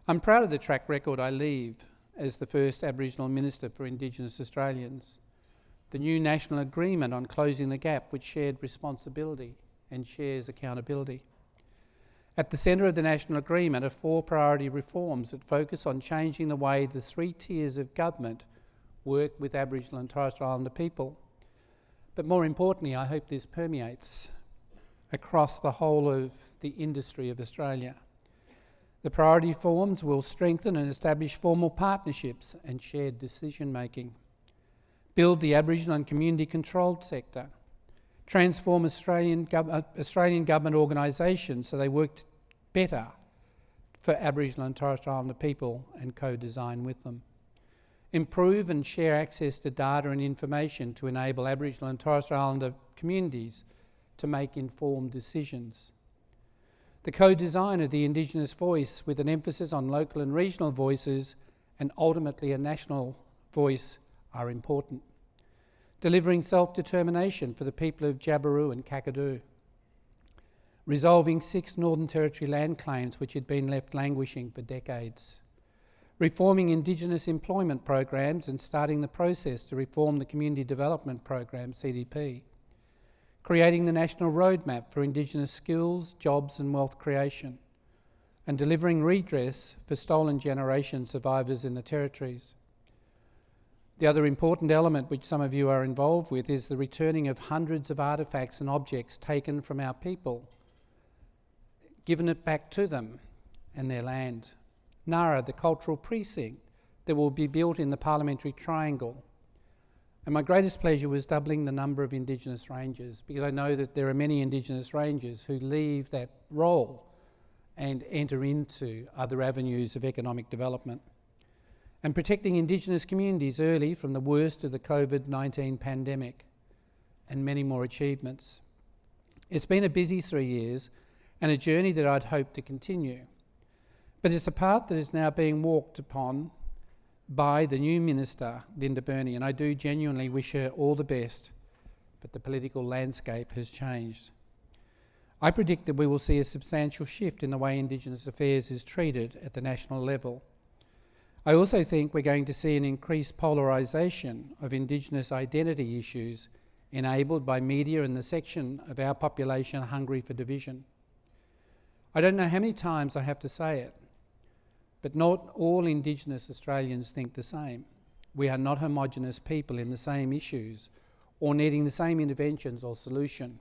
I'm proud of the track record I leave as the first Aboriginal Minister for Indigenous Australians, the new national agreement on closing the gap with shared responsibility and shares accountability. At the centre of the national agreement are 4 priority reforms that focus on changing the way the 3 tiers of government work with Aboriginal and Torres Strait Islander people. But more importantly, I hope this permeates across the whole of the industry of Australia. The priority reforms will strengthen and establish formal partnerships and shared decision-making, build the Aboriginal and community-controlled sector, transform Australian government organisations so they work better for Aboriginal and Torres Strait Islander people and co-design with them, improve and share access to data and information to enable Aboriginal and Torres Strait Islander communities to make informed decisions. The co-design of the Indigenous voice with an emphasis on local and regional voices and ultimately a national voice are important. Delivering self-determination for the people of Jabiru and Kakadu. Resolving 6 Northern Territory land claims which had been left languishing for decades. Reforming Indigenous employment programs and starting the process to reform the Community Development Program, CDP. Creating the National Roadmap for Indigenous skills, jobs and wealth creation. And delivering redress for stolen generation survivors in the territories. The other important element which some of you are involved with is the returning of hundreds of artefacts and objects taken from our people, given it back to them and their land. Nara, the cultural precinct that will be built in the Parliamentary Triangle. And my greatest pleasure was doubling the number of Indigenous rangers, because I know that there are many Indigenous rangers who leave that role and enter into other avenues of economic development. And protecting Indigenous communities early from the worst of the COVID-19 pandemic, and many more achievements. It's been a busy 3 years and a journey that I'd hoped to continue. But it's a path that is now being walked upon by the new Minister, Linda Burney, and I do genuinely wish her all the best, but the political landscape has changed. I predict that we will see a substantial shift in the way Indigenous affairs is treated at the national level. I also think we're going to see an increased polarisation of Indigenous identity issues enabled by media and the section of our population hungry for division. I don't know how many times I have to say it, but not all Indigenous Australians think the same. We are not homogenous people in the same issues or needing the same interventions or solution.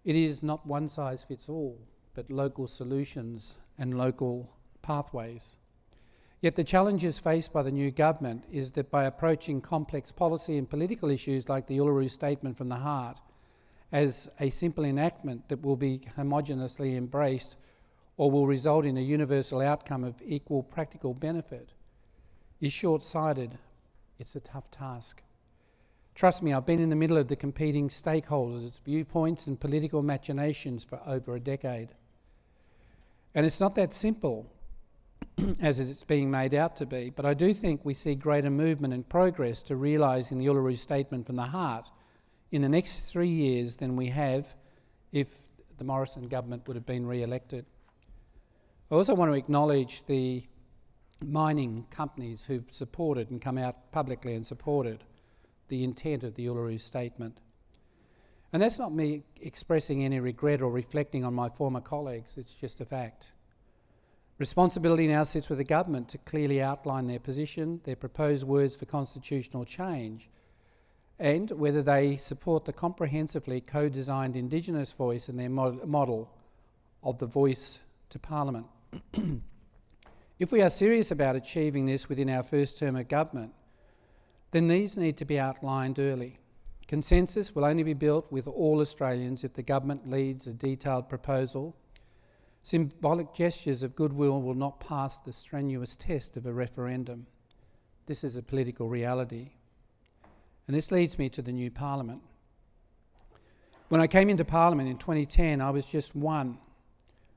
It is not one size fits all, but local solutions and local pathways. Yet the challenges faced by the new government is that by approaching complex policy and political issues like the Uluru Statement from the Heart as a simple enactment that will be homogeneously embraced or will result in a universal outcome of equal practical benefit is short-sighted. It's a tough task. Trust me, I've been in the middle of the competing stakeholders' viewpoints and political machinations for over a decade. And it's not that simple as it's being made out to be, but I do think we see greater movement and progress to realising the Uluru Statement from the Heart in the next 3 years than we have if the Morrison government would have been re-elected. I also want to acknowledge the mining companies who've supported and come out publicly and supported the intent of the Uluru Statement. And that's not me expressing any regret or reflecting on my former colleagues, it's just a fact. Responsibility now sits with the government to clearly outline their position, their proposed words for constitutional change, and whether they support the comprehensively co-designed Indigenous voice and their model of the voice to Parliament. If we are serious about achieving this within our first term of government, then these need to be outlined early. Consensus will only be built with all Australians if the government leads a detailed proposal. Symbolic gestures of goodwill will not pass the strenuous test of a referendum. This is a political reality. And this leads me to the new Parliament. When I came into Parliament in 2010, I was just one.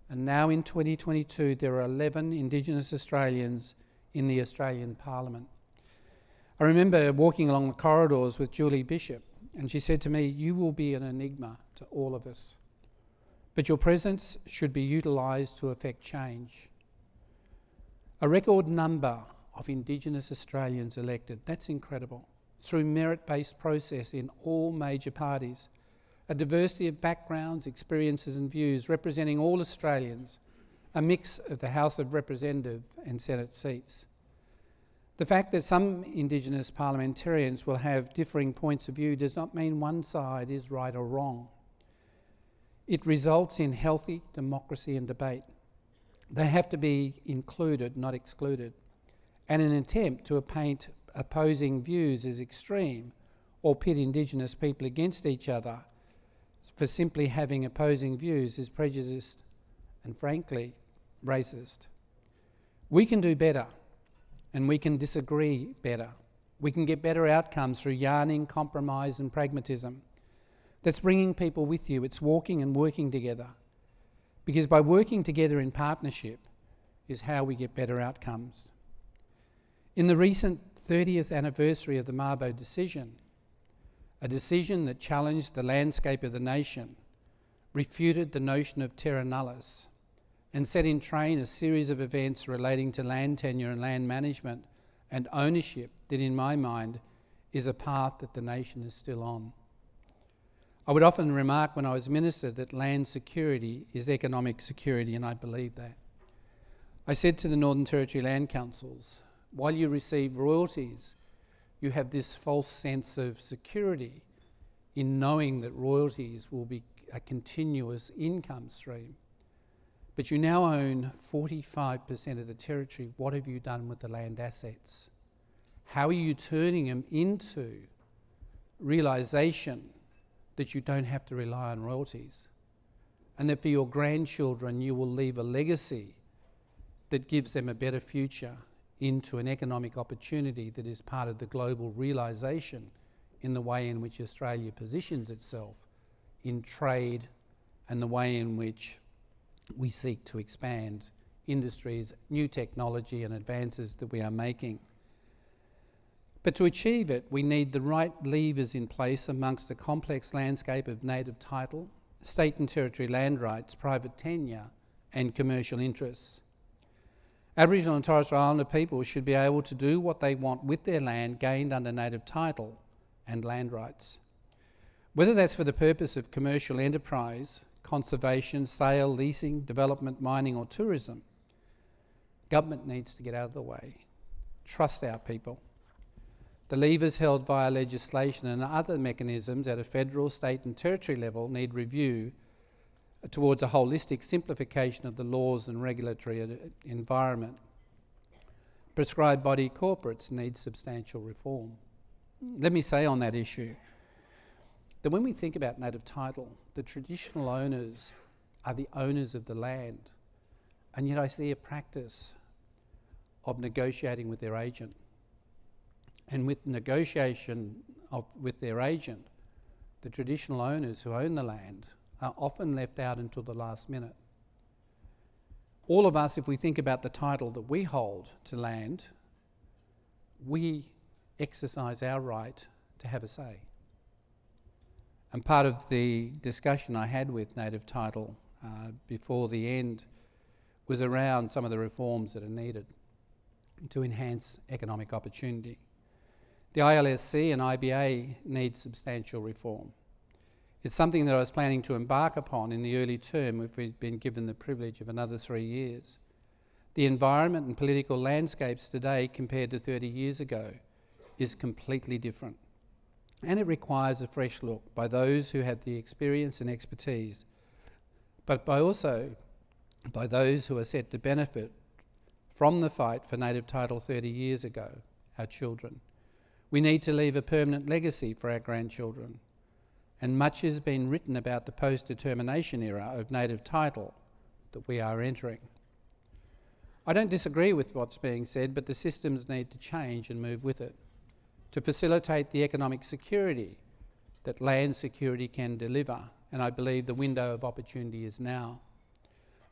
And now in 2022, there are 11 Indigenous Australians in the Australian Parliament. I remember walking along the corridors with Julie Bishop, and she said to me, "You will be an enigma to all of us, but your presence should be utilised to effect change." A record number of Indigenous Australians elected, that's incredible, through merit-based process in all major parties. A diversity of backgrounds, experiences and views representing all Australians, a mix of the House of Representatives and Senate seats. The fact that some Indigenous parliamentarians will have differing points of view does not mean one side is right or wrong. It results in healthy democracy and debate. They have to be included, not excluded. And an attempt to paint opposing views as extreme or pit Indigenous people against each other for simply having opposing views is prejudiced and, frankly, racist. We can do better, and we can disagree better. We can get better outcomes through yarning, compromise and pragmatism. That's bringing people with you. It's walking and working together. Because by working together in partnership is how we get better outcomes. In the recent 30th anniversary of the Mabo decision, a decision that challenged the landscape of the nation, refuted the notion of terra nullius, and set in train a series of events relating to land tenure and land management and ownership that, in my mind, is a path that the nation is still on. I would often remark when I was minister that land security is economic security, and I believe that. I said to the Northern Territory Land Councils, while you receive royalties, you have this false sense of security in knowing that royalties will be a continuous income stream. But you now own 45% of the territory. What have you done with the land assets? How are you turning them into realisation that you don't have to rely on royalties, and that for your grandchildren you will leave a legacy that gives them a better future into an economic opportunity that is part of the global realisation in the way in which Australia positions itself in trade and the way in which we seek to expand industries, new technology and advances that we are making. But to achieve it, we need the right levers in place amongst the complex landscape of native title, state and territory land rights, private tenure and commercial interests. Aboriginal and Torres Strait Islander people should be able to do what they want with their land gained under native title and land rights. Whether that's for the purpose of commercial enterprise, conservation, sale, leasing, development, mining or tourism, government needs to get out of the way. Trust our people. The levers held via legislation and other mechanisms at a federal, state and territory level need review towards a holistic simplification of the laws and regulatory environment. Prescribed body corporates need substantial reform. Let me say on that issue that when we think about native title, the traditional owners are the owners of the land, and yet I see a practice of negotiating with their agent. And with negotiation with their agent, the traditional owners who own the land are often left out until the last minute. All of us, if we think about the title that we hold to land, we exercise our right to have a say. And part of the discussion I had with native title before the end was around some of the reforms that are needed to enhance economic opportunity. The ILSC and IBA need substantial reform. It's something that I was planning to embark upon in the early term if we'd been given the privilege of another 3 years. The environment and political landscapes today compared to 30 years ago is completely different. And it requires a fresh look by those who have the experience and expertise, but by those who are set to benefit from the fight for native title 30 years ago, our children. We need to leave a permanent legacy for our grandchildren. And much has been written about the post-determination era of native title that we are entering. I don't disagree with what's being said, but the systems need to change and move with it to facilitate the economic security that land security can deliver, and I believe the window of opportunity is now.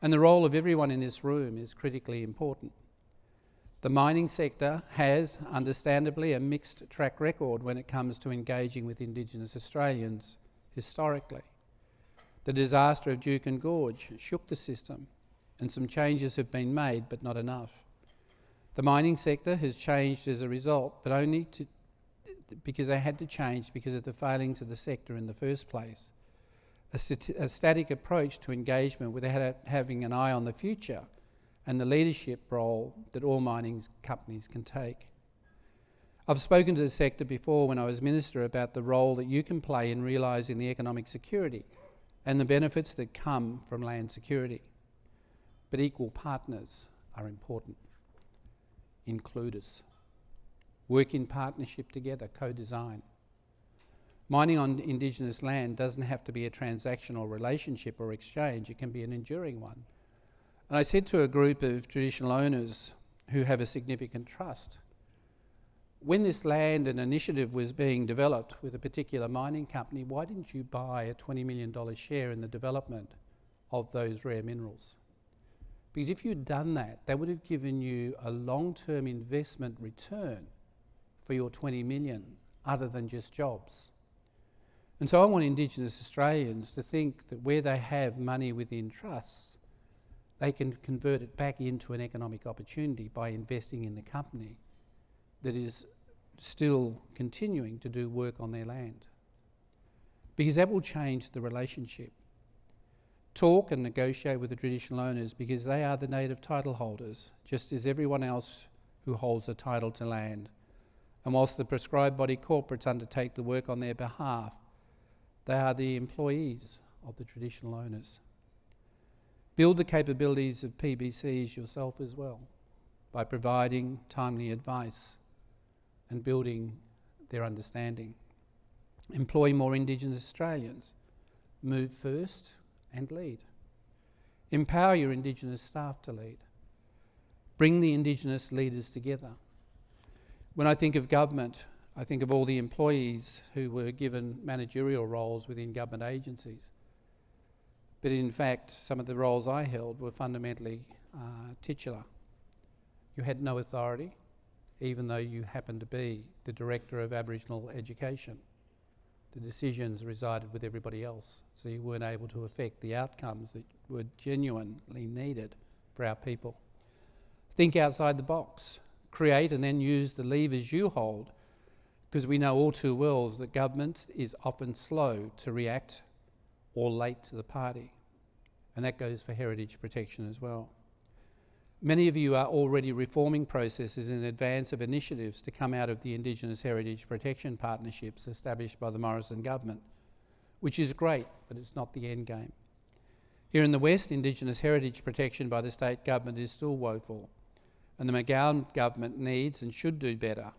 And the role of everyone in this room is critically important. The mining sector has, understandably, a mixed track record when it comes to engaging with Indigenous Australians historically. The disaster of Juukan Gorge shook the system, and some changes have been made, but not enough. The mining sector has changed as a result, but only because they had to change because of the failings of the sector in the first place. A static approach to engagement without having an eye on the future and the leadership role that all mining companies can take. I've spoken to the sector before when I was Minister about the role that you can play in realising the economic security and the benefits that come from land security. But equal partners are important. Include us. Work in partnership together, co-design. Mining on Indigenous land doesn't have to be a transactional relationship or exchange, it can be an enduring one. And I said to a group of traditional owners who have a significant trust, when this land and initiative was being developed with a particular mining company, why didn't you buy a $20 million share in the development of those rare minerals? Because if you'd done that, that would have given you a long-term investment return for your 20 million, other than just jobs. And so I want Indigenous Australians to think that where they have money within trusts, they can convert it back into an economic opportunity by investing in the company that is still continuing to do work on their land. Because that will change the relationship. Talk and negotiate with the traditional owners because they are the native title holders, just as everyone else who holds a title to land. And whilst the prescribed body corporates undertake the work on their behalf, they are the employees of the traditional owners. Build the capabilities of PBCs yourself as well by providing timely advice and building their understanding. Employ more Indigenous Australians. Move first and lead. Empower your Indigenous staff to lead. Bring the Indigenous leaders together. When I think of government, I think of all the employees who were given managerial roles within government agencies. But in fact, some of the roles I held were fundamentally titular. You had no authority, even though you happened to be the Director of Aboriginal Education. The decisions resided with everybody else, so you weren't able to affect the outcomes that were genuinely needed for our people. Think outside the box. Create and then use the levers you hold, because we know all too well that government is often slow to react or late to the party. And that goes for heritage protection as well. Many of you are already reforming processes in advance of initiatives to come out of the Indigenous Heritage Protection Partnerships established by the Morrison government, which is great, but it's not the end game. Here in the West, Indigenous heritage protection by the state government is still woeful, and the McGowan government needs and should do better.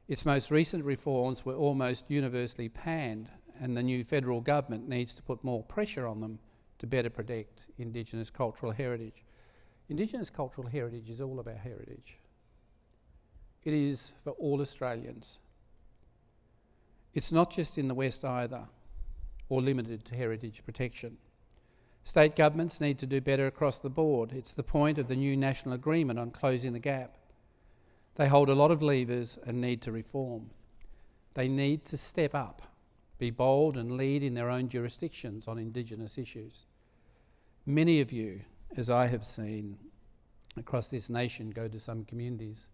Its most recent reforms were almost universally panned, and the new federal government needs to put more pressure on them to better protect Indigenous cultural heritage. Indigenous cultural heritage is all of our heritage. It is for all Australians. It's not just in the West either, or limited to heritage protection. State governments need to do better across the board. It's the point of the new national agreement on closing the gap. They hold a lot of levers and need to reform. They need to step up, be bold and lead in their own jurisdictions on Indigenous issues. Many of you, as I have seen across this nation, go to some communities.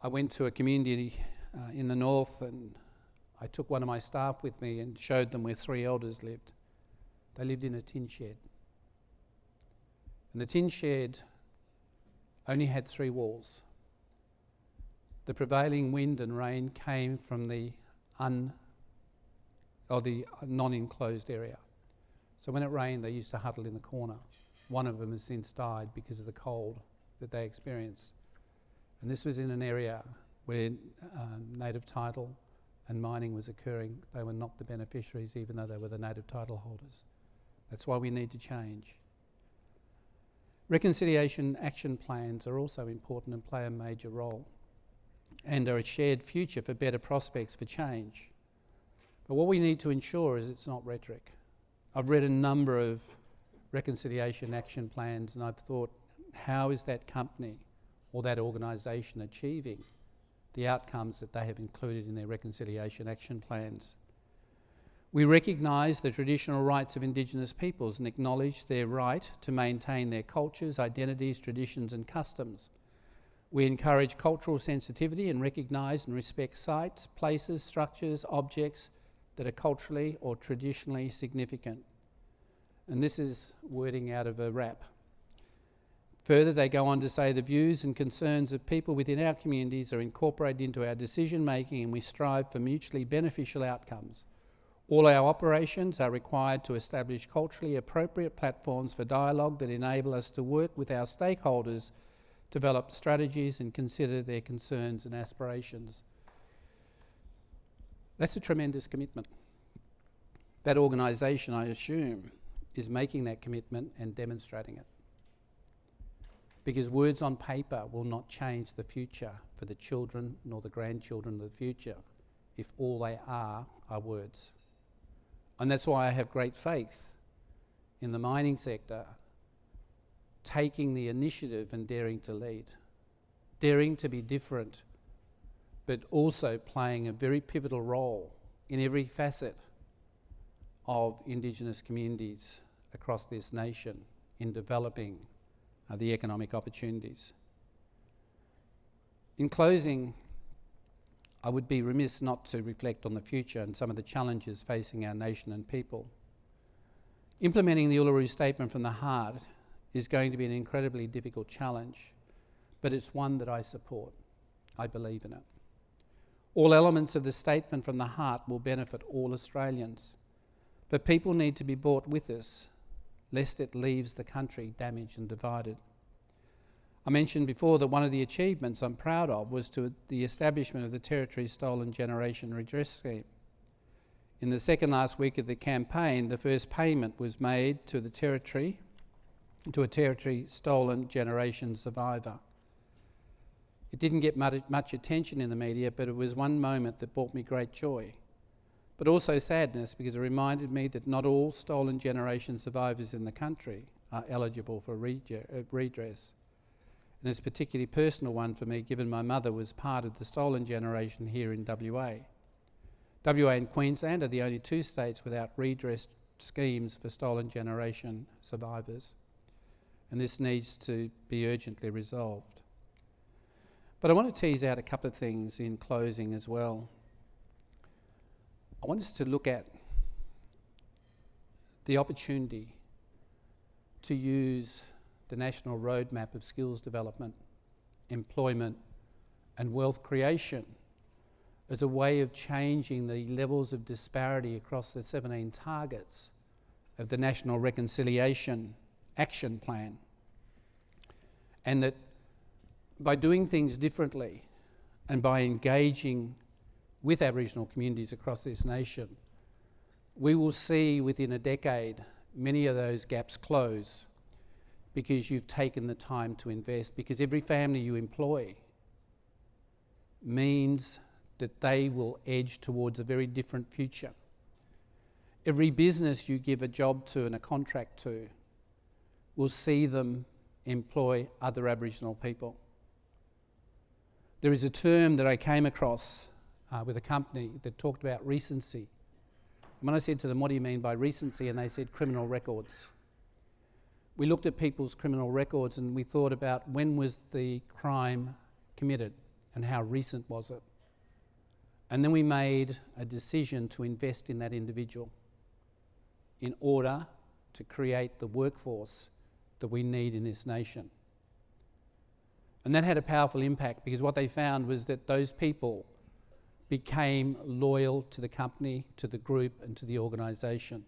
I went to a community in the north, and I took one of my staff with me and showed them where 3 elders lived. They lived in a tin shed. And the tin shed only had 3 walls. The prevailing wind and rain came from the non-enclosed area. So when it rained, they used to huddle in the corner. One of them has since died because of the cold that they experienced. And this was in an area where native title and mining was occurring. They were not the beneficiaries, even though they were the native title holders. That's why we need to change. Reconciliation action plans are also important and play a major role, and are a shared future for better prospects for change. But what we need to ensure is it's not rhetoric. I've read a number of reconciliation action plans, and I've thought, how is that company or that organisation achieving the outcomes that they have included in their reconciliation action plans? We recognise the traditional rights of Indigenous peoples and acknowledge their right to maintain their cultures, identities, traditions and customs. We encourage cultural sensitivity and recognise and respect sites, places, structures, objects that are culturally or traditionally significant. And this is wording out of a rap. Further, they go on to say the views and concerns of people within our communities are incorporated into our decision making, and we strive for mutually beneficial outcomes. All our operations are required to establish culturally appropriate platforms for dialogue that enable us to work with our stakeholders, develop strategies and consider their concerns and aspirations. That's a tremendous commitment. That organisation, I assume, is making that commitment and demonstrating it. Because words on paper will not change the future for the children nor the grandchildren of the future if all they are words. And that's why I have great faith in the mining sector taking the initiative and daring to lead, daring to be different, but also playing a very pivotal role in every facet of Indigenous communities across this nation in developing the economic opportunities. In closing, I would be remiss not to reflect on the future and some of the challenges facing our nation and people. Implementing the Uluru Statement from the Heart is going to be an incredibly difficult challenge, but it's one that I support. I believe in it. All elements of the Statement from the Heart will benefit all Australians, but people need to be brought with us, lest it leaves the country damaged and divided. I mentioned before that one of the achievements I'm proud of was the establishment of the Territory Stolen Generation Redress Scheme. In the second last week of the campaign, the first payment was made to a Territory Stolen Generation survivor. It didn't get much attention in the media, but it was one moment that brought me great joy, but also sadness, because it reminded me that not all stolen generation survivors in the country are eligible for redress. And it's a particularly personal one for me, given my mother was part of the stolen generation here in WA. WA and Queensland are the only two states without redress schemes for stolen generation survivors, and this needs to be urgently resolved. But I want to tease out a couple of things in closing as well. I want us to look at the opportunity to use the National Roadmap of Skills Development, Employment and Wealth Creation as a way of changing the levels of disparity across the 17 targets of the National Reconciliation Action Plan. And that by doing things differently and by engaging with Aboriginal communities across this nation, we will see within a decade many of those gaps close, because you've taken the time to invest, because every family you employ means that they will edge towards a very different future. Every business you give a job to and a contract to will see them employ other Aboriginal people. There is a term that I came across with a company that talked about recency. And when I said to them, what do you mean by recency? And they said criminal records. We looked at people's criminal records and we thought about when was the crime committed and how recent was it. And then we made a decision to invest in that individual in order to create the workforce that we need in this nation. And that had a powerful impact, because what they found was that those people became loyal to the company, to the group and to the organisation.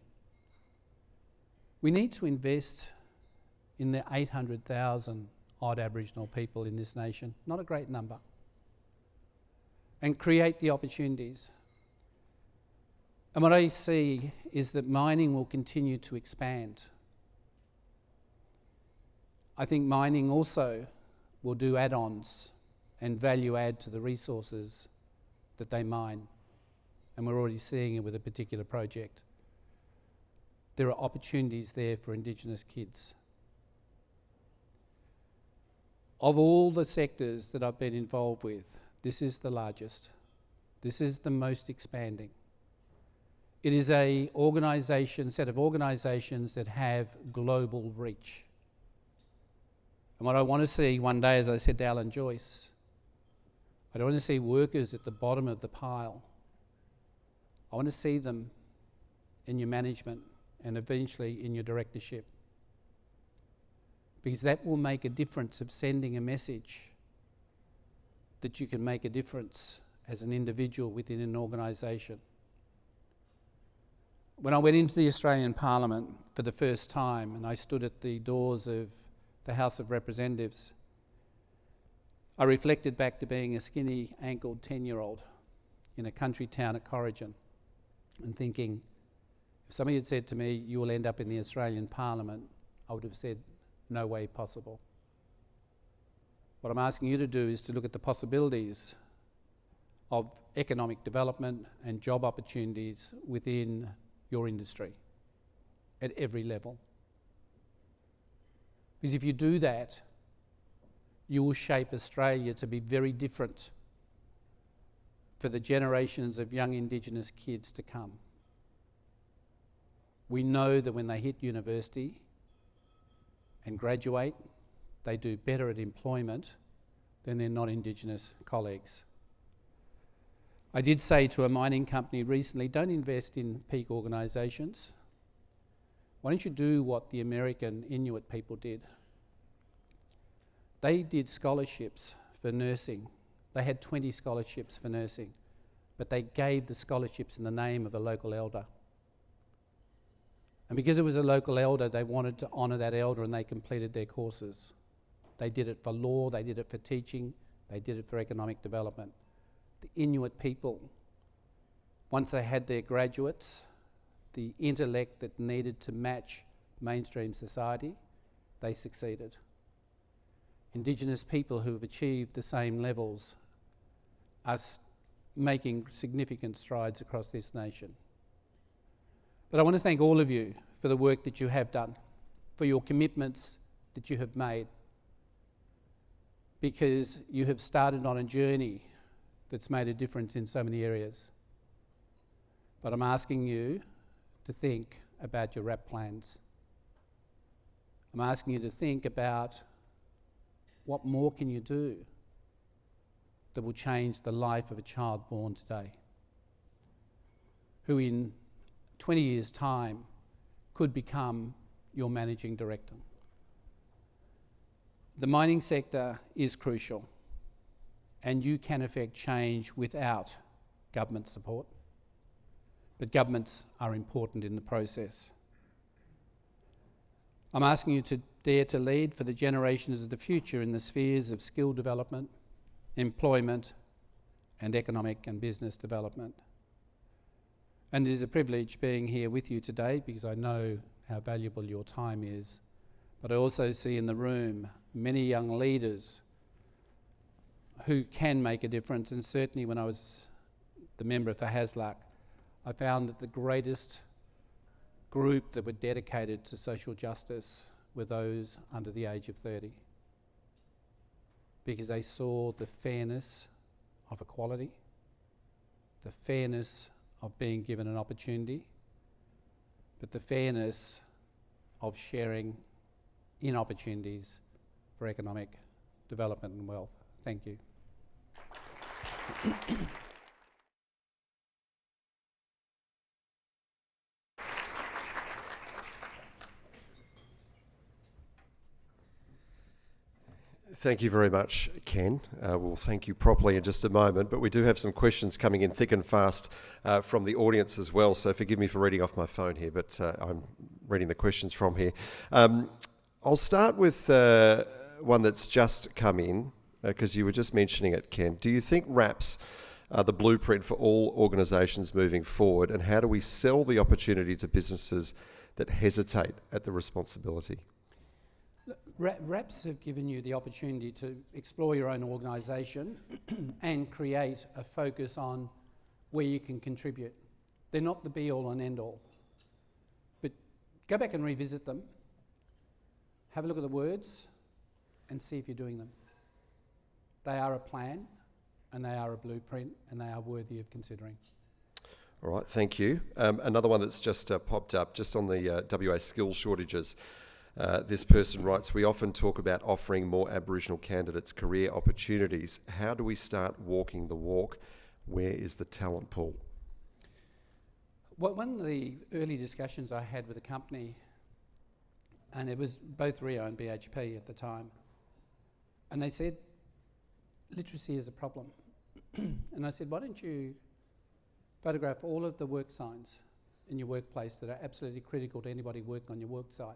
We need to invest in the 800,000 odd Aboriginal people in this nation, not a great number, and create the opportunities. And what I see is that mining will continue to expand. I think mining also will do add-ons and value add to the resources that they mine. And we're already seeing it with a particular project. There are opportunities there for Indigenous kids. Of all the sectors that I've been involved with, this is the largest. This is the most expanding. It is a set of organisations that have global reach. And what I want to see one day, as I said to Alan Joyce, I don't want to see workers at the bottom of the pile. I want to see them in your management and eventually in your directorship. Because that will make a difference of sending a message that you can make a difference as an individual within an organisation. When I went into the Australian Parliament for the first time and I stood at the doors of the House of Representatives, I reflected back to being a skinny, ankled 10-year-old in a country town at Corrigan and thinking, if somebody had said to me, you will end up in the Australian Parliament, I would have said, no way possible. What I'm asking you to do is to look at the possibilities of economic development and job opportunities within your industry at every level. Because if you do that, you will shape Australia to be very different for the generations of young Indigenous kids to come. We know that when they hit university and graduate, they do better at employment than their non-Indigenous colleagues. I did say to a mining company recently, don't invest in peak organisations. Why don't you do what the American Inuit people did? They did scholarships for nursing. They had 20 scholarships for nursing, but they gave the scholarships in the name of a local elder. And because it was a local elder, they wanted to honour that elder and they completed their courses. They did it for law, they did it for teaching, they did it for economic development. The Inuit people, once they had their graduates, the intellect that needed to match mainstream society, they succeeded. Indigenous people who have achieved the same levels are making significant strides across this nation. But I want to thank all of you for the work that you have done, for your commitments that you have made, because you have started on a journey that's made a difference in so many areas. But I'm asking you to think about your RAP plans. I'm asking you to think about what more can you do that will change the life of a child born today, who in 20 years' time could become your managing director. The mining sector is crucial, and you can affect change without government support, but governments are important in the process. I'm asking you to dare to lead for the generations of the future in the spheres of skill development, employment, and economic and business development. And it is a privilege being here with you today because I know how valuable your time is. But I also see in the room many young leaders who can make a difference. And certainly when I was the member for Hasluck, I found that the greatest group that were dedicated to social justice were those under the age of 30, because they saw the fairness of equality, the fairness of being given an opportunity, but the fairness of sharing in opportunities for economic development and wealth. Thank you. Thank you very much, Ken. We'll thank you properly in just a moment, but we do have some questions coming in thick and fast from the audience as well, so forgive me for reading off my phone here, but I'm reading the questions from here. I'll start with one that's just come in, because you were just mentioning it, Ken. Do you think RAPs are the blueprint for all organisations moving forward, and how do we sell the opportunity to businesses that hesitate at the responsibility? RAPs have given you the opportunity to explore your own organisation and create a focus on where you can contribute. They're not the be-all and end-all. But go back and revisit them, have a look at the words, and see if you're doing them. They are a plan, and they are a blueprint, and they are worthy of considering. All right, thank you. Another one that's just popped up, just on the WA skill shortages. This person writes, we often talk about offering more Aboriginal candidates career opportunities. How do we start walking the walk? Where is the talent pool? Well, one of the early discussions I had with the company, and it was both Rio and BHP at the time, and they said, literacy is a problem. And I said, why don't you photograph all of the work signs in your workplace that are absolutely critical to anybody working on your work site,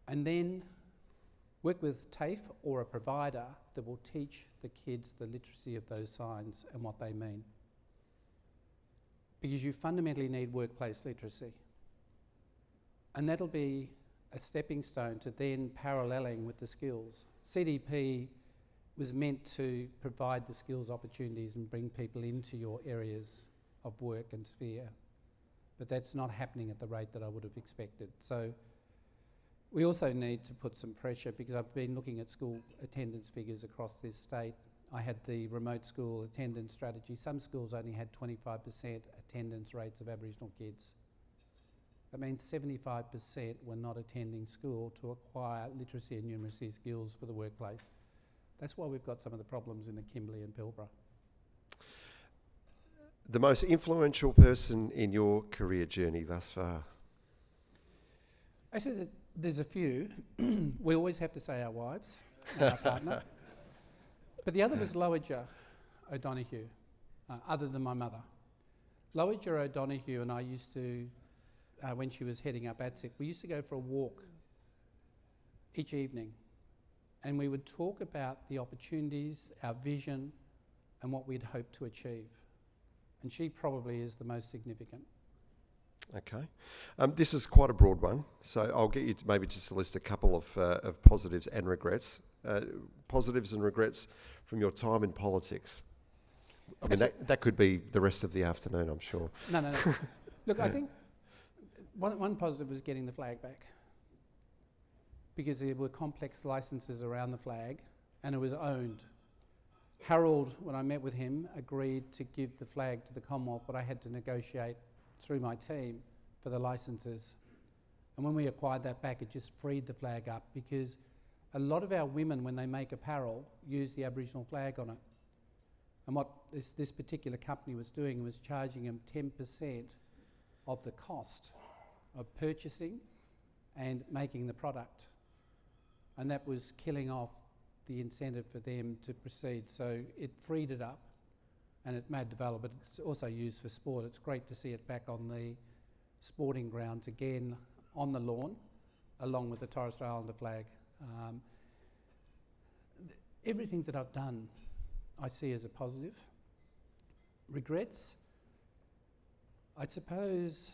and then work with TAFE or a provider that will teach the kids the literacy of those signs and what they mean. Because you fundamentally need workplace literacy. And that'll be a stepping stone to then paralleling with the skills. CDP was meant to provide the skills opportunities and bring people into your areas of work and sphere. But that's not happening at the rate that I would have expected. So we also need to put some pressure, because I've been looking at school attendance figures across this state. I had the remote school attendance strategy. Some schools only had 25% attendance rates of Aboriginal kids. That means 75% were not attending school to acquire literacy and numeracy skills for the workplace. That's why we've got some of the problems in the Kimberley and Pilbara. The most influential person in your career journey thus far? Actually, there's a few. We always have to say our wives, and our partner. But the other was Lowiger O'Donoghue, other than my mother. Lowiger O'Donoghue and I used to, when she was heading up ATSIC, we used to go for a walk each evening, and we would talk about the opportunities, our vision, and what we'd hoped to achieve. And she probably is the most significant. Okay. This is quite a broad one, so I'll get you to maybe just to list a couple of positives and regrets. Positives and regrets from your time in politics. I mean, that could be the rest of the afternoon, I'm sure. No. Look, I think one positive was getting the flag back, because there were complex licences around the flag and it was owned. Harold, when I met with him, agreed to give the flag to the Commonwealth, but I had to negotiate through my team for the licences. And when we acquired that back, it just freed the flag up, because a lot of our women, when they make apparel, use the Aboriginal flag on it. And what this particular company was doing was charging them 10% of the cost of purchasing and making the product. And that was killing off the incentive for them to proceed. So it freed it up and it made development. It's also used for sport. It's great to see it back on the sporting grounds again, on the lawn, along with the Torres Strait Islander flag. Everything that I've done, I see as a positive. Regrets? I suppose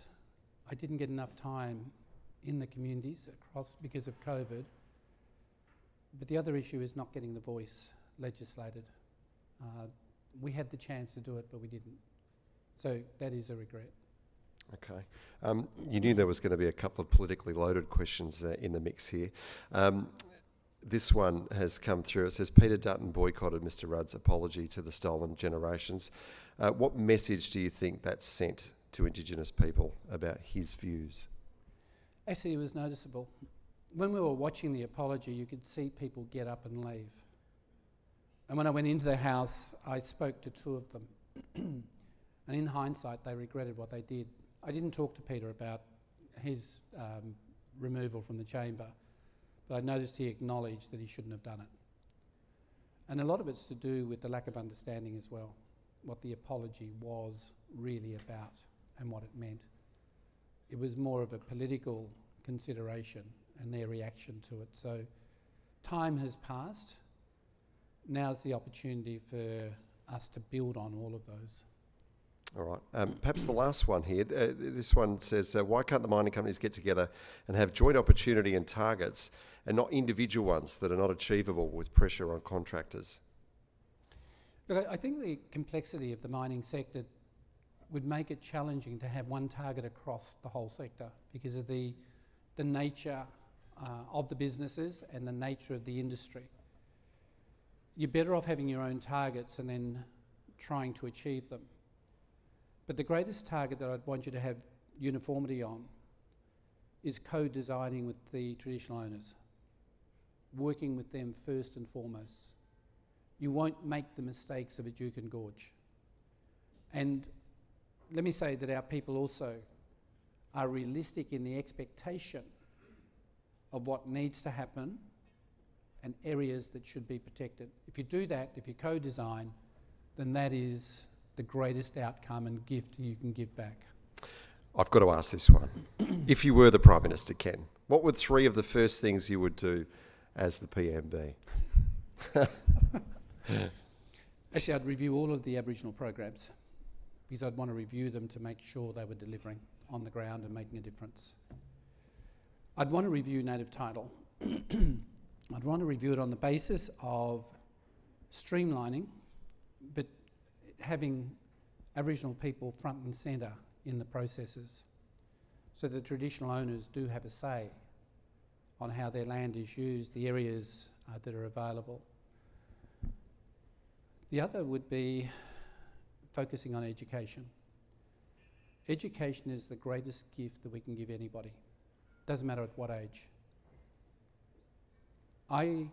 I didn't get enough time in the communities across because of COVID. But the other issue is not getting the voice legislated. We had the chance to do it, but we didn't. So that is a regret. Okay. You knew there was going to be a couple of politically loaded questions in the mix here. This one has come through. It says, Peter Dutton boycotted Mr Rudd's apology to the stolen generations. What message do you think that sent to Indigenous people about his views? Actually, it was noticeable. When we were watching the apology, you could see people get up and leave. And when I went into the house, I spoke to two of them. And in hindsight, they regretted what they did. I didn't talk to Peter about his removal from the chamber, but I noticed he acknowledged that he shouldn't have done it. And a lot of it's to do with the lack of understanding as well, what the apology was really about and what it meant. It was more of a political consideration and their reaction to it. So time has passed. Now's the opportunity for us to build on all of those. All right. Perhaps the last one here. This one says, why can't the mining companies get together and have joint opportunity and targets and not individual ones that are not achievable with pressure on contractors? Look, I think the complexity of the mining sector would make it challenging to have one target across the whole sector because of the nature of the businesses and the nature of the industry. You're better off having your own targets and then trying to achieve them. But the greatest target that I'd want you to have uniformity on is co-designing with the traditional owners, working with them first and foremost. You won't make the mistakes of a Juukan Gorge. And let me say that our people also are realistic in the expectation of what needs to happen and areas that should be protected. If you do that, if you co-design, then that is the greatest outcome and gift you can give back. I've got to ask this one. If you were the Prime Minister, Ken, what would 3 of the first things you would do as the PM be? Actually, I'd review all of the Aboriginal programs because I'd want to review them to make sure they were delivering on the ground and making a difference. I'd want to review native title. I'd want to review it on the basis of streamlining, but having Aboriginal people front and centre in the processes so the traditional owners do have a say on how their land is used, the areas that are available. The other would be focusing on education. Education is the greatest gift that we can give anybody. Doesn't matter at what age. I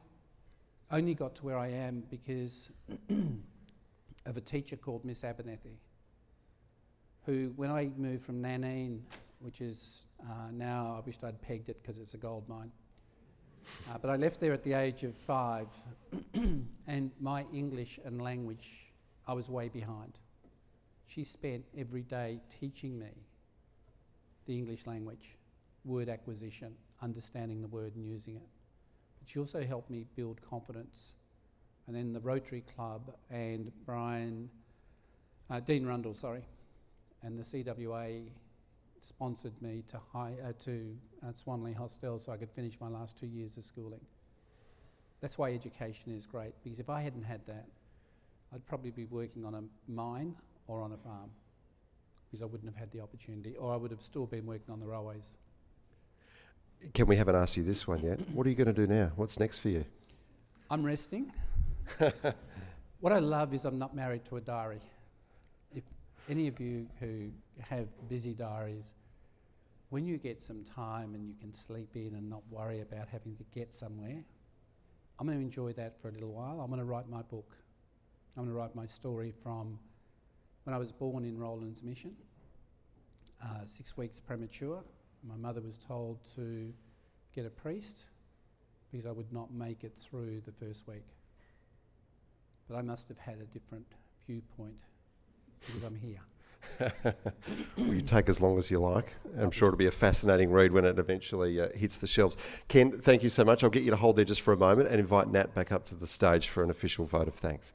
only got to where I am because of a teacher called Miss Abernethy, who, when I moved from Nanine, which is now, I wished I'd pegged it because it's a gold mine, but I left there at the age of 5, and my English and language, I was way behind. She spent every day teaching me the English language, word acquisition, understanding the word and using it. But she also helped me build confidence. And then the Rotary Club and Dean Rundle, and the CWA sponsored me to Swanley Hostel so I could finish my last 2 years of schooling. That's why education is great, because if I hadn't had that, I'd probably be working on a mine or on a farm, because I wouldn't have had the opportunity, or I would have still been working on the railways. Ken, we haven't asked you this one yet. What are you going to do now? What's next for you? I'm resting. What I love is I'm not married to a diary. If any of you who have busy diaries, when you get some time and you can sleep in and not worry about having to get somewhere, I'm going to enjoy that for a little while. I'm going to write my book. I'm going to write my story from when I was born in Roland's Mission, 6 weeks premature. My mother was told to get a priest because I would not make it through the first week. But I must have had a different viewpoint because I'm here. Well, you take as long as you like. I'm sure it'll be a fascinating read when it eventually hits the shelves. Ken, thank you so much. I'll get you to hold there just for a moment and invite Nat back up to the stage for an official vote of thanks.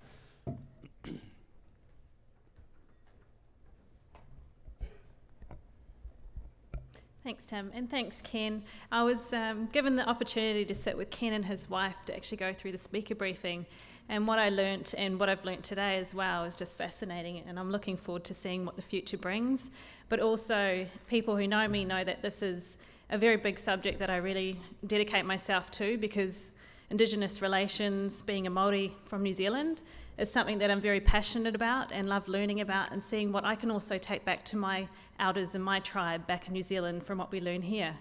Thanks, Tim, and thanks, Ken. I was given the opportunity to sit with Ken and his wife to actually go through the speaker briefing, and what I learnt and what I've learnt today as well is just fascinating, and I'm looking forward to seeing what the future brings. But also, people who know me know that this is a very big subject that I really dedicate myself to, because Indigenous relations, being a Māori from New Zealand, is something that I'm very passionate about and love learning about, and seeing what I can also take back to my elders and my tribe back in New Zealand from what we learn here,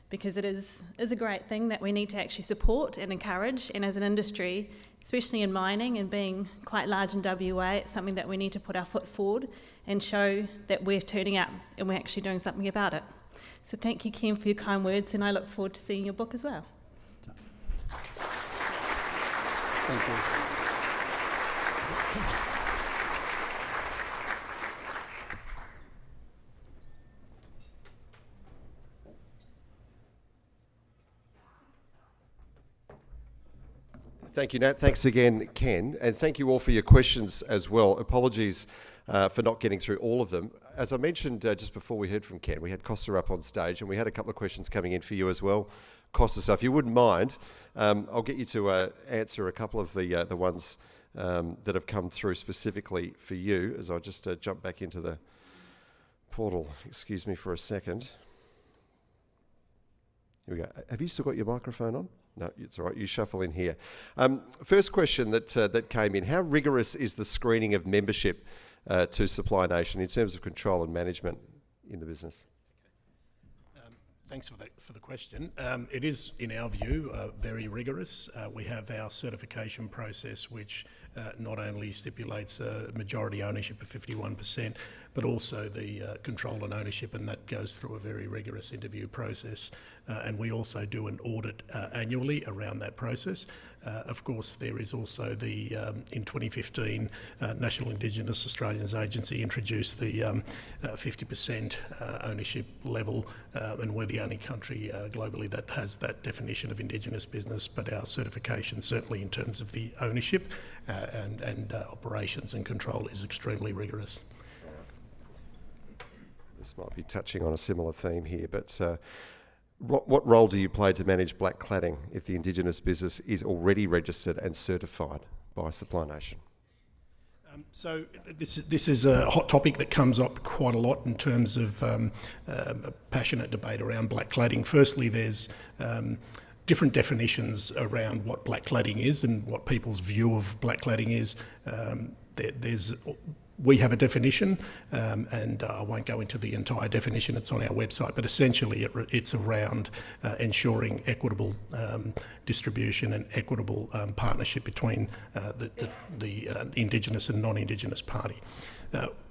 because it is a great thing that we need to actually support and encourage. And as an industry, especially in mining and being quite large in WA, it's something that we need to put our foot forward and show that we're turning up and we're actually doing something about it. So thank you, Ken, for your kind words, and I look forward to seeing your book as well. Thank you. Thank you, Nat. Thanks again, Ken. And thank you all for your questions as well. Apologies for not getting through all of them. As I mentioned just before we heard from Ken, we had Costa up on stage and we had a couple of questions coming in for you as well. Costa, so if you wouldn't mind, I'll get you to answer a couple of the ones that have come through specifically for you as I just jump back into the portal. Excuse me for a second. Here we go. Have you still got your microphone on? No, it's all right. You shuffle in here. First question that came in. How rigorous is the screening of membership to Supply Nation in terms of control and management in the business? Thanks for the question. It is, in our view, very rigorous. We have our certification process, which not only stipulates majority ownership of 51%, but also the control and ownership, and that goes through a very rigorous interview process. And we also do an audit annually around that process. Of course, there is also the, in 2015, National Indigenous Australians Agency introduced the 50% ownership level, and we're the only country globally that has that definition of Indigenous business, but our certification, certainly in terms of the ownership and operations and control, is extremely rigorous. This might be touching on a similar theme here, but what role do you play to manage black cladding if the Indigenous business is already registered and certified by Supply Nation? So this is a hot topic that comes up quite a lot in terms of a passionate debate around black cladding. Firstly, there's different definitions around what black cladding is and what people's view of black cladding is. We have a definition, and I won't go into the entire definition, it's on our website, but essentially it's around ensuring equitable distribution and equitable partnership between the Indigenous and non-Indigenous party.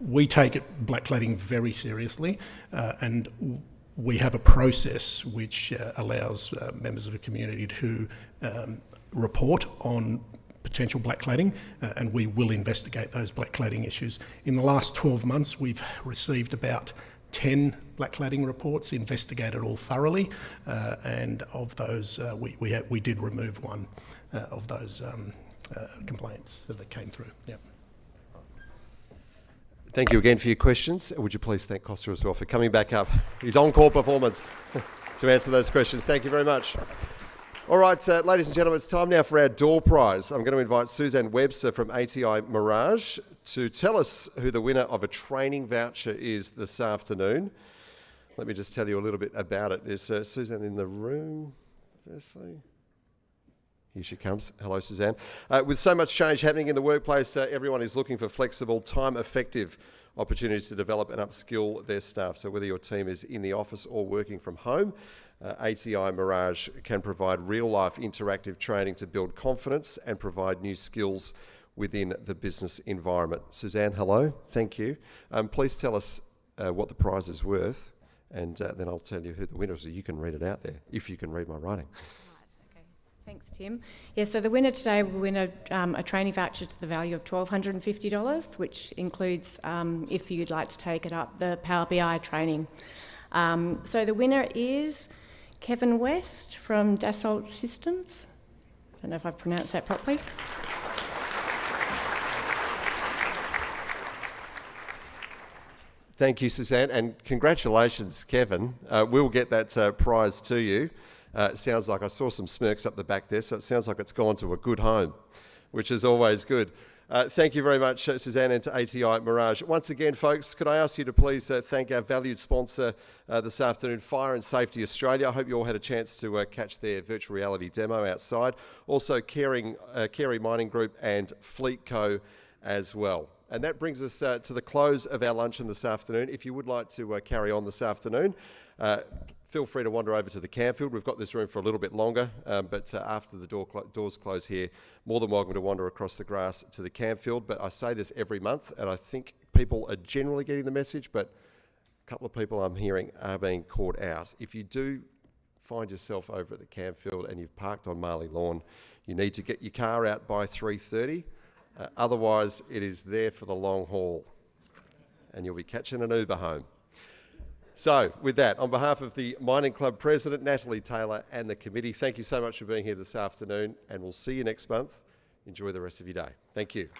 We take black cladding very seriously, and we have a process which allows members of the community to report on potential black cladding, and we will investigate those black cladding issues. In the last 12 months, we've received about 10 black cladding reports, investigated all thoroughly, and of those, we did remove one of those complaints that came through. Yeah. Thank you again for your questions. Would you please thank Costa as well for coming back up, his encore performance, to answer those questions. Thank you very much. All right, ladies and gentlemen, it's time now for our door prize. I'm going to invite Suzanne Webster from ATI Mirage to tell us who the winner of a training voucher is this afternoon. Let me just tell you a little bit about it. Is Suzanne in the room, firstly? Here she comes. Hello, Suzanne. With so much change happening in the workplace, everyone is looking for flexible, time-effective opportunities to develop and upskill their staff. So whether your team is in the office or working from home, ATI Mirage can provide real-life interactive training to build confidence and provide new skills within the business environment. Suzanne, hello. Thank you. Please tell us what the prize is worth, and then I'll tell you who the winner is, so you can read it out there, if you can read my writing. Right, okay. Thanks, Tim. Yeah, so the winner today will win a training voucher to the value of $1,250, which includes, if you'd like to take it up, the Power BI training. So the winner is Kevin West from Dassault Systems. I don't know if I've pronounced that properly. Thank you, Suzanne, and congratulations, Kevin. We'll get that prize to you. It sounds like I saw some smirks up the back there, so it sounds like it's gone to a good home, which is always good. Thank you very much, Suzanne, and to ATI Mirage. Once again, folks, could I ask you to please thank our valued sponsor this afternoon, Fire and Safety Australia. I hope you all had a chance to catch their virtual reality demo outside. Also, Carey Mining Group and Fleet Co as well. And that brings us to the close of our luncheon this afternoon. If you would like to carry on this afternoon, feel free to wander over to the campfield. We've got this room for a little bit longer, but after the doors close here, more than welcome to wander across the grass to the campfield. But I say this every month, and I think people are generally getting the message, but a couple of people I'm hearing are being caught out. If you do find yourself over at the campfield and you've parked on Marley Lawn, you need to get your car out by 3:30. Otherwise, it is there for the long haul, and you'll be catching an Uber home. So, with that, on behalf of the Mining Club President, Natalie Taylor, and the committee, thank you so much for being here this afternoon, and we'll see you next month. Enjoy the rest of your day. Thank you.